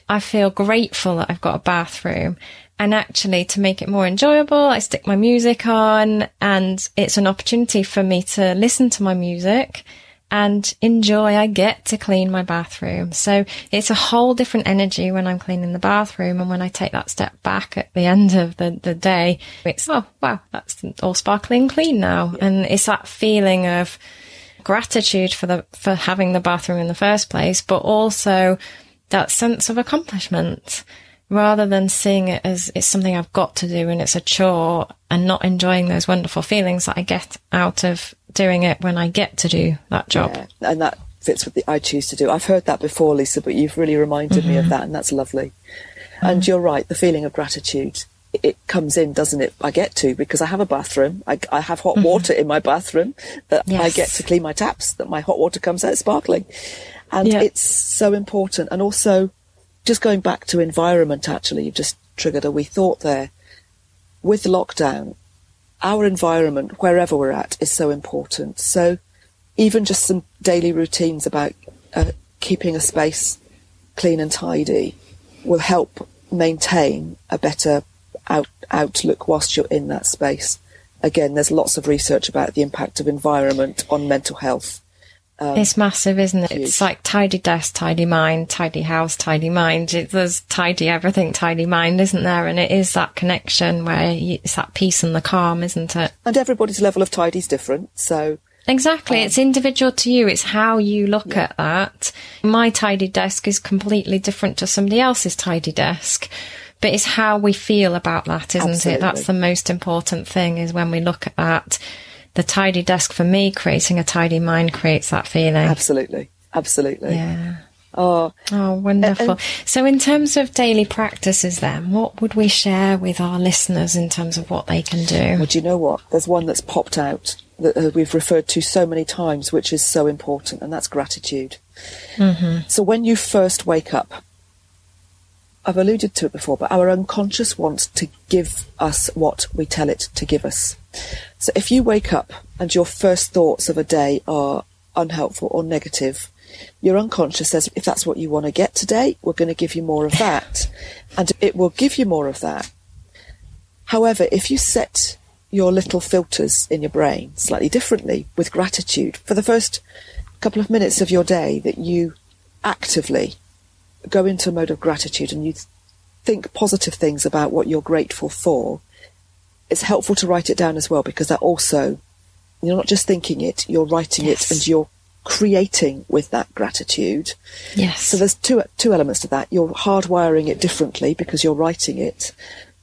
I feel grateful that I've got a bathroom. And actually, to make it more enjoyable, I stick my music on, and it's an opportunity for me to listen to my music and enjoy. I get to clean my bathroom. So it's a whole different energy when I'm cleaning the bathroom. And when I take that step back at the end of the day, it's, oh, wow, that's all sparkling clean now. Yeah. And it's that feeling of gratitude for having the bathroom in the first place, but also that sense of accomplishment, rather than seeing it as it's something I've got to do and it's a chore, and not enjoying those wonderful feelings that I get out of doing it when I get to do that job. Yeah, and that fits with the I choose to do. I've heard that before, Lisa, but you've really reminded me of that, and that's lovely. And you're right, the feeling of gratitude, it comes in, doesn't it? I get to, because I have a bathroom. I have hot water in my bathroom that I get to clean my taps, that my hot water comes out sparkling. And it's so important. And also, just going back to environment, actually, you've just triggered a wee thought there. With lockdown, our environment, wherever we're at, is so important. So even just some daily routines about keeping a space clean and tidy will help maintain a better outlook whilst you're in that space. Again, there's lots of research about the impact of environment on mental health. It's massive, isn't it? Huge. It's like tidy desk, tidy mind, tidy house, tidy mind. There's tidy everything, tidy mind, isn't there? And it is that connection where it's that peace and the calm, isn't it? And everybody's level of tidy is different, so... Exactly. It's individual to you. It's how you look at that. My tidy desk is completely different to somebody else's tidy desk. But it's how we feel about that, isn't it? That's the most important thing, is when we look at that. The tidy desk, for me, creating a tidy mind creates that feeling. Absolutely. Yeah. Oh, wonderful. So in terms of daily practices then, what would we share with our listeners in terms of what they can do? Well, do you know what? There's one that's popped out that we've referred to so many times, which is so important, and that's gratitude. Mm-hmm. So when you first wake up, I've alluded to it before, but our unconscious wants to give us what we tell it to give us. So if you wake up and your first thoughts of a day are unhelpful or negative, your unconscious says, if that's what you want to get today, we're going to give you more of that. And it will give you more of that. However, if you set your little filters in your brain slightly differently with gratitude, for the first couple of minutes of your day that you actively go into a mode of gratitude and you think positive things about what you're grateful for, it's helpful to write it down as well, because that also, you're not just thinking it, you're writing it, and you're creating with that gratitude. Yes. So there's two elements to that. You're hardwiring it differently because you're writing it,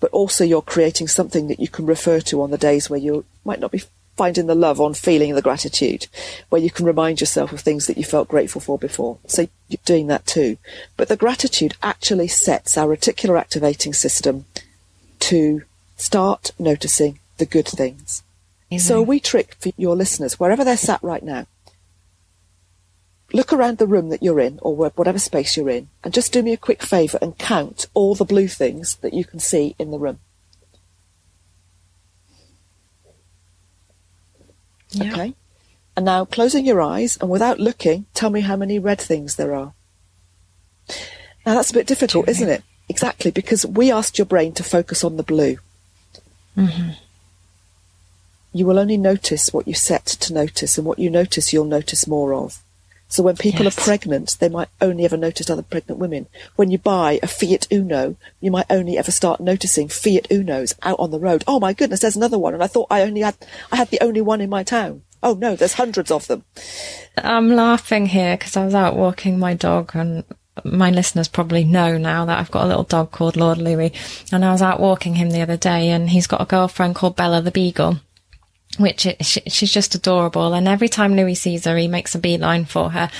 but also you're creating something that you can refer to on the days where you might not be finding the love on feeling the gratitude, where you can remind yourself of things that you felt grateful for before. So you're doing that too. But the gratitude actually sets our reticular activating system to start noticing the good things. So a wee trick for your listeners, wherever they're sat right now, look around the room that you're in, or whatever space you're in, and just do me a quick favour and count all the blue things that you can see in the room. Yeah. Okay? And now, closing your eyes, and without looking, tell me how many red things there are. Now, that's a bit difficult, isn't it? Exactly, because we asked your brain to focus on the blue. Mm-hmm. You will only notice what you set to notice, and what you notice, you'll notice more of. So when people are pregnant, they might only ever notice other pregnant women. When you buy a Fiat Uno, you might only ever start noticing Fiat Unos out on the road. Oh my goodness, there's another one, and I thought I had the only one in my town. Oh no, there's hundreds of them. I'm laughing here because I was out walking my dog, and my listeners probably know now that I've got a little dog called Lord Louis, and I was out walking him the other day, and he's got a girlfriend called Bella the Beagle, which she's just adorable, and every time Louis sees her, he makes a beeline for her.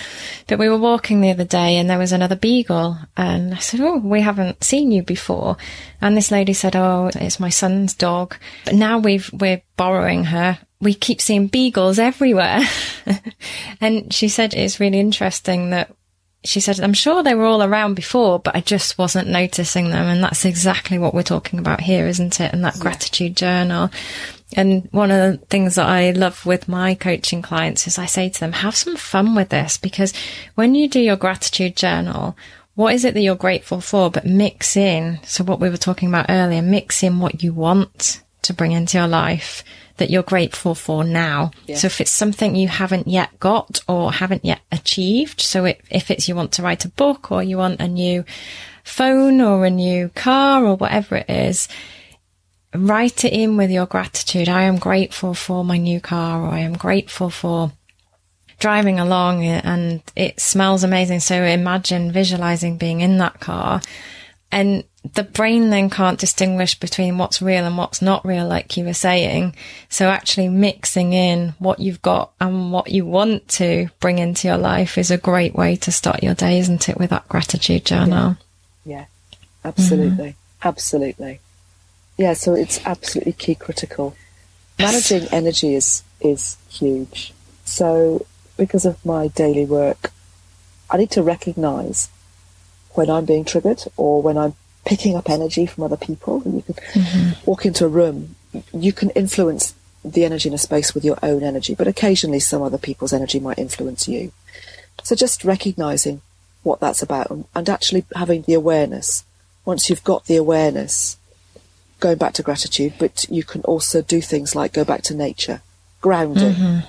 But we were walking the other day, and there was another beagle, and I said, oh, we haven't seen you before. And this lady said, oh, it's my son's dog, but now we're borrowing her. We keep seeing beagles everywhere. And she said it's really interesting that she said, I'm sure they were all around before, but I just wasn't noticing them. And that's exactly what we're talking about here, isn't it? And that gratitude journal. And one of the things that I love with my coaching clients is I say to them, have some fun with this, because when you do your gratitude journal, what is it that you're grateful for? But mix in, so what we were talking about earlier, mix in what you want to bring into your life that you're grateful for now. Yeah. So if it's something you haven't yet got or haven't yet achieved, so if it's you want to write a book, or you want a new phone or a new car or whatever it is, write it in with your gratitude. I am grateful for my new car, or I am grateful for driving along and it smells amazing. So imagine visualizing being in that car, and the brain then can't distinguish between what's real and what's not real, like you were saying. So actually mixing in what you've got and what you want to bring into your life is a great way to start your day, isn't it, with that gratitude journal? Yeah, absolutely. Absolutely. Yeah, so it's absolutely key critical. Managing energy is huge. So because of my daily work, I need to recognise when I'm being triggered or when I'm picking up energy from other people. And you can walk into a room, you can influence the energy in a space with your own energy, but occasionally some other people's energy might influence you. So just recognising what that's about and actually having the awareness. Once you've got the awareness, going back to gratitude, but you can also do things like go back to nature, grounding,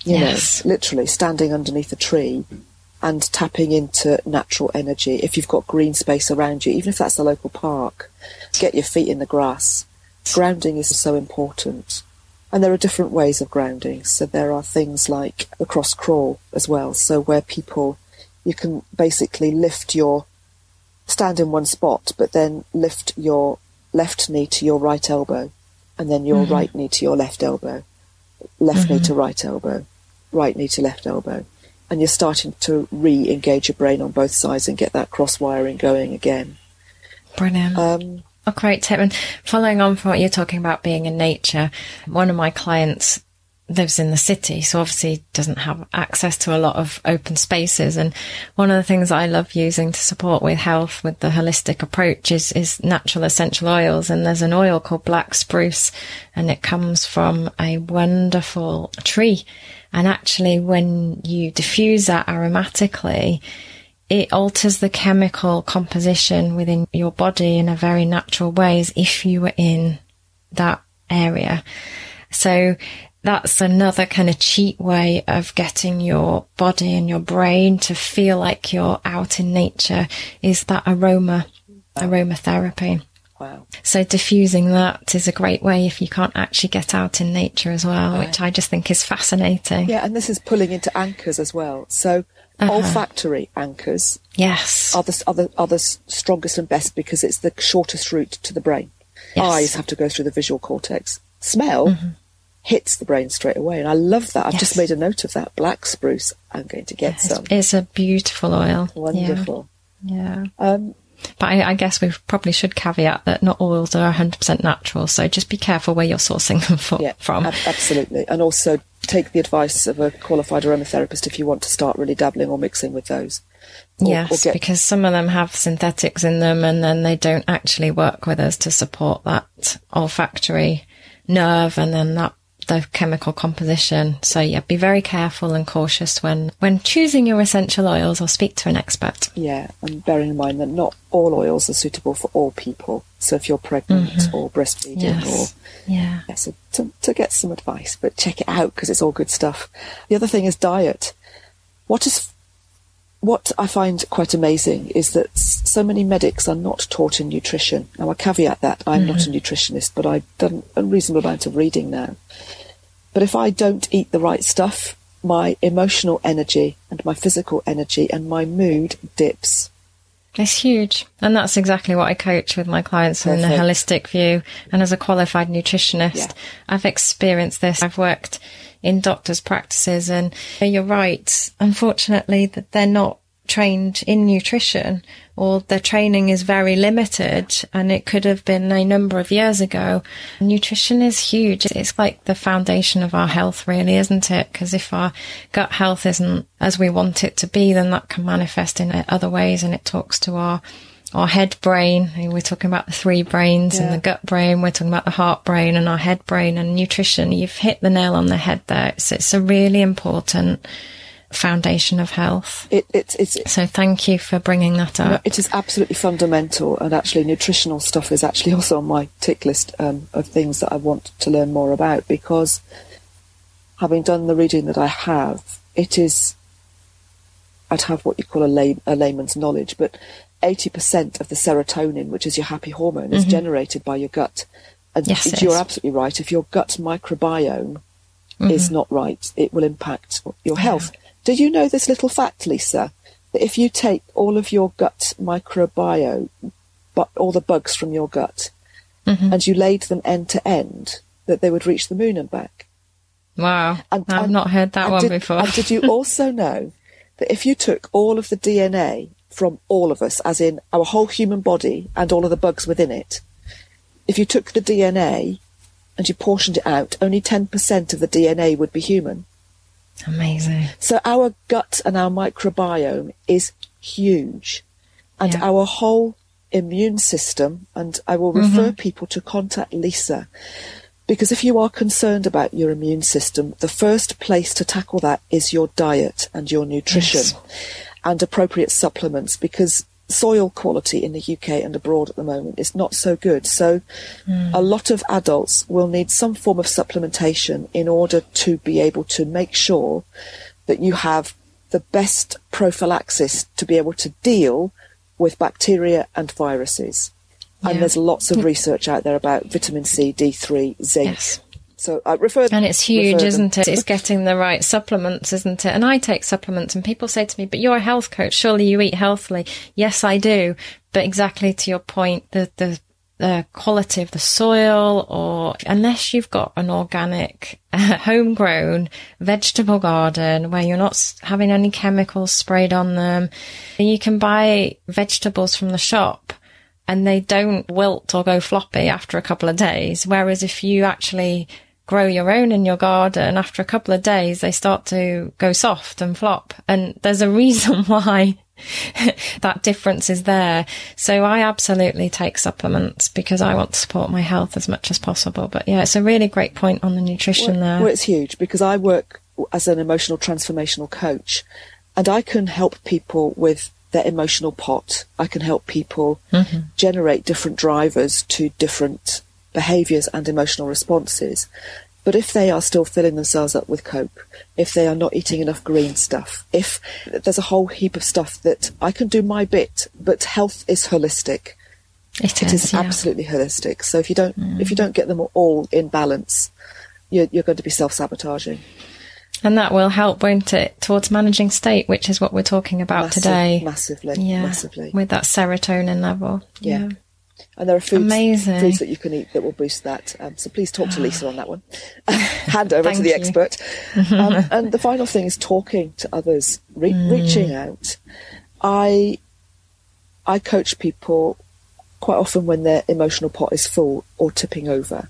you know, literally standing underneath a tree and tapping into natural energy. If you've got green space around you, even if that's the local park, get your feet in the grass. Grounding is so important. And there are different ways of grounding. So there are things like the cross crawl as well. So where you can basically stand in one spot, but then lift your left knee to your right elbow, and then your right knee to your left elbow, left knee to right elbow, right knee to left elbow. And you're starting to re-engage your brain on both sides and get that cross-wiring going again. Brilliant. A great tip. And following on from what you're talking about being in nature, one of my clients lives in the city, so obviously doesn't have access to a lot of open spaces. And one of the things I love using to support with health with the holistic approach is natural essential oils. And there's an oil called black spruce, and it comes from a wonderful tree. And actually, when you diffuse that aromatically, it alters the chemical composition within your body in a very natural way, as if you were in that area. So that's another kind of cheat way of getting your body and your brain to feel like you're out in nature, is that aromatherapy. Wow. So diffusing that is a great way if you can't actually get out in nature as well, which I just think is fascinating. Yeah, and this is pulling into anchors as well. So olfactory anchors are the strongest and best because it's the shortest route to the brain. Yes. Eyes have to go through the visual cortex. Smell hits the brain straight away. And I love that. I've just made a note of that. Black spruce. I'm going to get some. It's a beautiful oil. Wonderful. Yeah. But I guess we probably should caveat that not oils are 100% natural. So just be careful where you're sourcing them from. Absolutely. And also take the advice of a qualified aromatherapist if you want to start really dabbling or mixing with those. Because some of them have synthetics in them and then they don't actually work with us to support that olfactory nerve and then the chemical composition. So be very careful and cautious when choosing your essential oils, or speak to an expert. Yeah, and bearing in mind that not all oils are suitable for all people. So if you're pregnant or breastfeeding so to get some advice, but check it out because it's all good stuff. The other thing is diet. What I find quite amazing is that so many medics are not taught in nutrition. Now, I caveat that I'm not a nutritionist, but I've done a reasonable amount of reading now. But if I don't eat the right stuff, my emotional energy and my physical energy and my mood dips. It's huge. And that's exactly what I coach with my clients in a holistic view. And as a qualified nutritionist, I've experienced this. I've worked in doctors' practices, and you're right. Unfortunately, that they're not trained in nutrition, or their training is very limited, and it could have been a number of years ago. Nutrition is huge. It's like the foundation of our health, really, isn't it? Because if our gut health isn't as we want it to be, then that can manifest in other ways, and it talks to our head brain. We're talking about the three brains and the gut brain. We're talking about the heart brain and our head brain and nutrition. You've hit the nail on the head there. It's a really important foundation of health. So thank you for bringing that up. No, it is absolutely fundamental, and actually nutritional stuff is actually also on my tick list of things that I want to learn more about, because having done the reading that I have, I'd have what you call a layman's knowledge, but 80% of the serotonin, which is your happy hormone, is generated by your gut. And you're absolutely right. If your gut microbiome is not right, it will impact your health. Do you know this little fact, Lisa, that if you take all of your gut microbiome, all the bugs from your gut, and you laid them end to end, that they would reach the moon and back? Wow. I've not heard that one before. And did you also know that if you took all of the DNA from all of us, as in our whole human body and all of the bugs within it, if you took the DNA and you portioned it out, only 10% of the DNA would be human? Amazing. So our gut and our microbiome is huge, and our whole immune system, and I will refer people to contact Lisa, because if you are concerned about your immune system, the first place to tackle that is your diet and your nutrition and appropriate supplements, because soil quality in the UK and abroad at the moment is not so good. So a lot of adults will need some form of supplementation in order to be able to make sure that you have the best prophylaxis to be able to deal with bacteria and viruses. And there's lots of research out there about vitamin C, D3, zinc. So I refer them. And it's huge, isn't it? It's getting the right supplements, isn't it? And I take supplements, and people say to me, but you're a health coach, surely you eat healthily. Yes, I do. But exactly to your point, the quality of the soil, or unless you've got an organic, homegrown vegetable garden where you're not having any chemicals sprayed on them, you can buy vegetables from the shop and they don't wilt or go floppy after a couple of days. Whereas if you actually grow your own in your garden, after a couple of days, they start to go soft and flop. And there's a reason why that difference is there. So I absolutely take supplements because I want to support my health as much as possible. But it's a really great point on the nutrition there. Well, it's huge, because I work as an emotional transformational coach, and I can help people with their emotional pot. I can help people generate different drivers to different behaviours and emotional responses. But if they are still filling themselves up with Coke, if they are not eating enough green stuff, if there's a whole heap of stuff that I can do my bit, but health is holistic. It is absolutely holistic. So if you don't get them all in balance, you're going to be self-sabotaging. And that will help, won't it, towards managing state, which is what we're talking about today. Massively. With that serotonin level. And there are foods Amazing. that you can eat that will boost that. So please talk to Lisa on that one. Hand over to the expert. And the final thing is talking to others, reaching out. I coach people quite often when their emotional pot is full or tipping over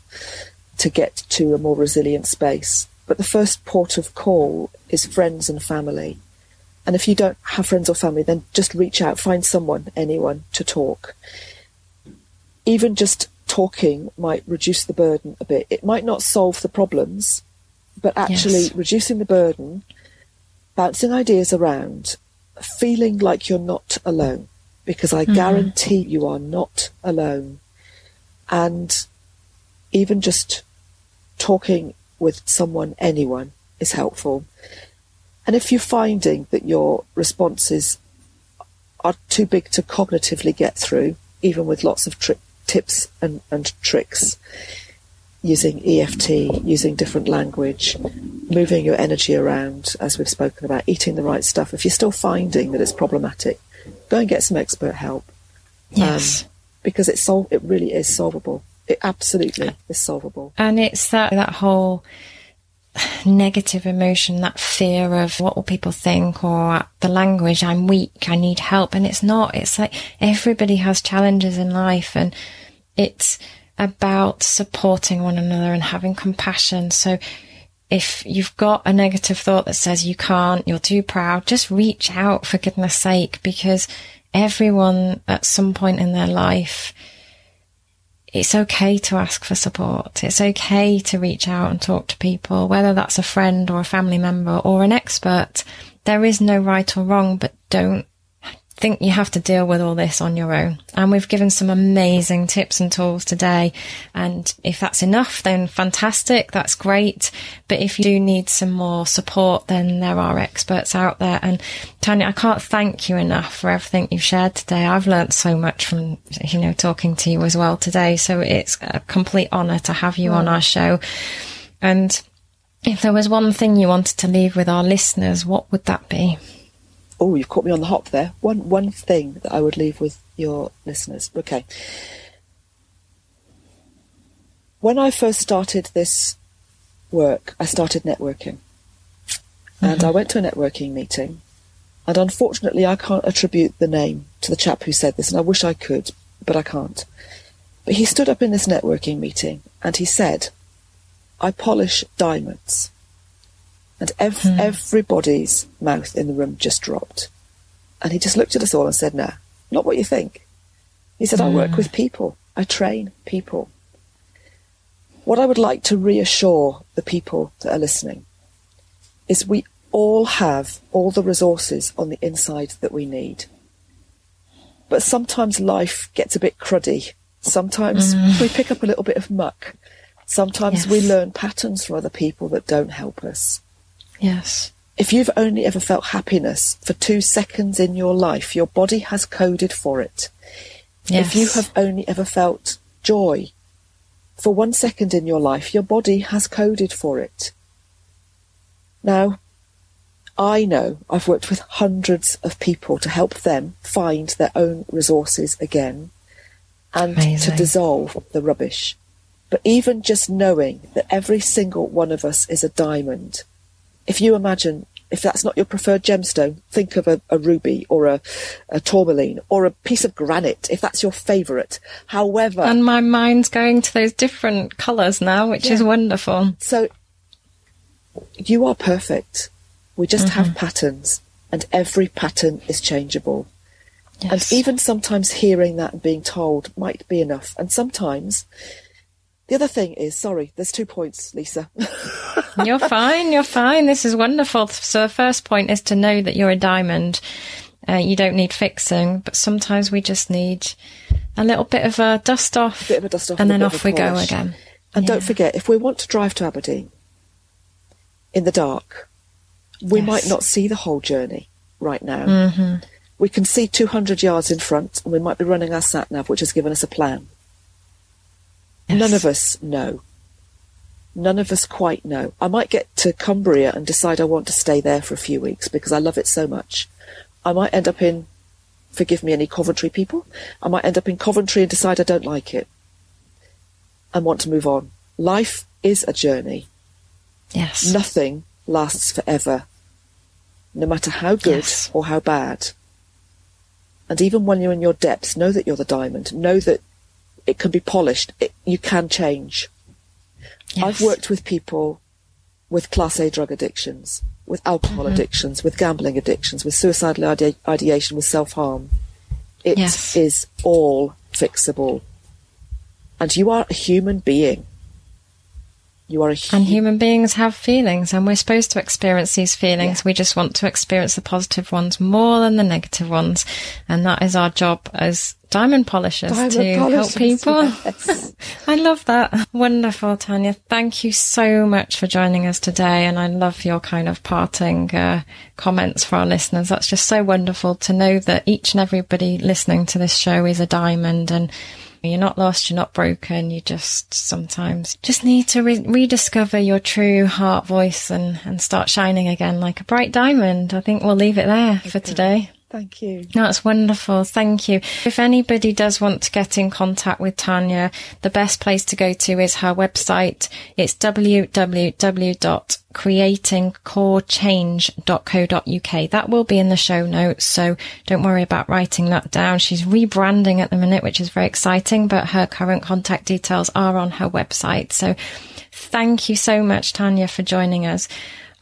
to get to a more resilient space. But the first port of call is friends and family. And if you don't have friends or family, then just reach out, find someone, anyone to talk. Even just talking might reduce the burden a bit. It might not solve the problems, but actually reducing the burden, bouncing ideas around, feeling like you're not alone, because I guarantee you are not alone. And even just talking with someone, anyone, is helpful. And if you're finding that your responses are too big to cognitively get through, even with lots of tips and tricks, using EFT, using different language, moving your energy around, as we've spoken about, eating the right stuff. If you're still finding that it's problematic, go and get some expert help. Yes. Because it really is solvable. It absolutely is solvable. And it's that whole negative emotion, that fear of what will people think, or the language, I'm weak, I need help. And it's not. It's like everybody has challenges in life, and it's about supporting one another and having compassion. So if you've got a negative thought that says you can't, you're too proud, just reach out, for goodness sake, because everyone at some point in their life, it's okay to ask for support. It's okay to reach out and talk to people, whether that's a friend or a family member or an expert. There is no right or wrong, but don't think you have to deal with all this on your own. And we've given some amazing tips and tools today. And if that's enough, then fantastic. That's great. But if you do need some more support, then there are experts out there. And Tanya, I can't thank you enough for everything you've shared today. I've learnt so much from, talking to you as well today. So it's a complete honour to have you on our show. And if there was one thing you wanted to leave with our listeners, what would that be? Oh, you've caught me on the hop there. One thing that I would leave with your listeners. Okay. When I first started this work, I started networking. And I went to a networking meeting. And unfortunately, I can't attribute the name to the chap who said this, and I wish I could, but I can't. But he stood up in this networking meeting and he said, I polish diamonds. And everybody's mouth in the room just dropped. And he just looked at us all and said, no, not what you think. He said, I work with people. I train people. What I would like to reassure the people that are listening is we all have all the resources on the inside that we need. But sometimes life gets a bit cruddy. Sometimes we pick up a little bit of muck. Sometimes we learn patterns from other people that don't help us. Yes. If you've only ever felt happiness for 2 seconds in your life, your body has coded for it. Yes. If you have only ever felt joy for 1 second in your life, your body has coded for it. Now, I know I've worked with hundreds of people to help them find their own resources again and to dissolve the rubbish. But even just knowing that every single one of us is a diamond, if you imagine, if that's not your preferred gemstone, think of a ruby or a tourmaline or a piece of granite, if that's your favourite. However... And my mind's going to those different colours now, which is wonderful. So, you are perfect. We just have patterns, and every pattern is changeable. Yes. And even sometimes hearing that and being told might be enough. And sometimes... The other thing is, sorry, there's 2 points, Lisa. You're fine. This is wonderful. So the first point is to know that you're a diamond. You don't need fixing, but sometimes we just need a little bit of a dust off, and then off we go again. And don't forget, if we want to drive to Aberdeen in the dark, we might not see the whole journey right now. We can see 200 yards in front, and we might be running our sat-nav, which has given us a plan. None of us know. None of us quite know. I might get to Cumbria and decide I want to stay there for a few weeks because I love it so much. I might end up in forgive me, any Coventry people. I might end up in Coventry and decide I don't like it and want to move on. Life is a journey. Yes. Nothing lasts forever, no matter how good or how bad. And even when you're in your depths, know that you're the diamond. Know that it can be polished. You can change. Yes. I've worked with people with Class A drug addictions, with alcohol addictions, with gambling addictions, with suicidal ideation, with self-harm. It is all fixable. And you are a human being. You are and human beings have feelings, and we're supposed to experience these feelings. Yeah. We just want to experience the positive ones more than the negative ones. And that is our job as diamond polishers, help people. Yes. I love that. Wonderful, Tanya. Thank you so much for joining us today. And I love your kind of parting comments for our listeners. That's just so wonderful to know that each and everybody listening to this show is a diamond, and you're not lost, you're not broken. You just sometimes just need to rediscover your true heart voice and start shining again like a bright diamond. I think we'll leave it there for today. Thank you. That's wonderful. Thank you. If anybody does want to get in contact with Tanya, the best place to go to is her website. It's www.creatingcorechange.co.uk. That will be in the show notes, so don't worry about writing that down. She's rebranding at the minute, which is very exciting, but her current contact details are on her website. So thank you so much, Tanya, for joining us.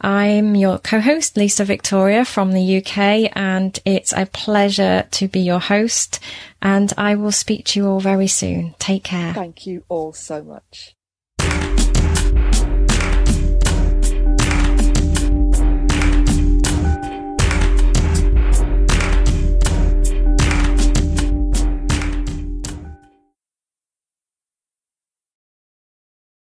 I'm your co-host, Lisa Victoria from the UK, and it's a pleasure to be your host, and I will speak to you all very soon. Take care. Thank you all so much.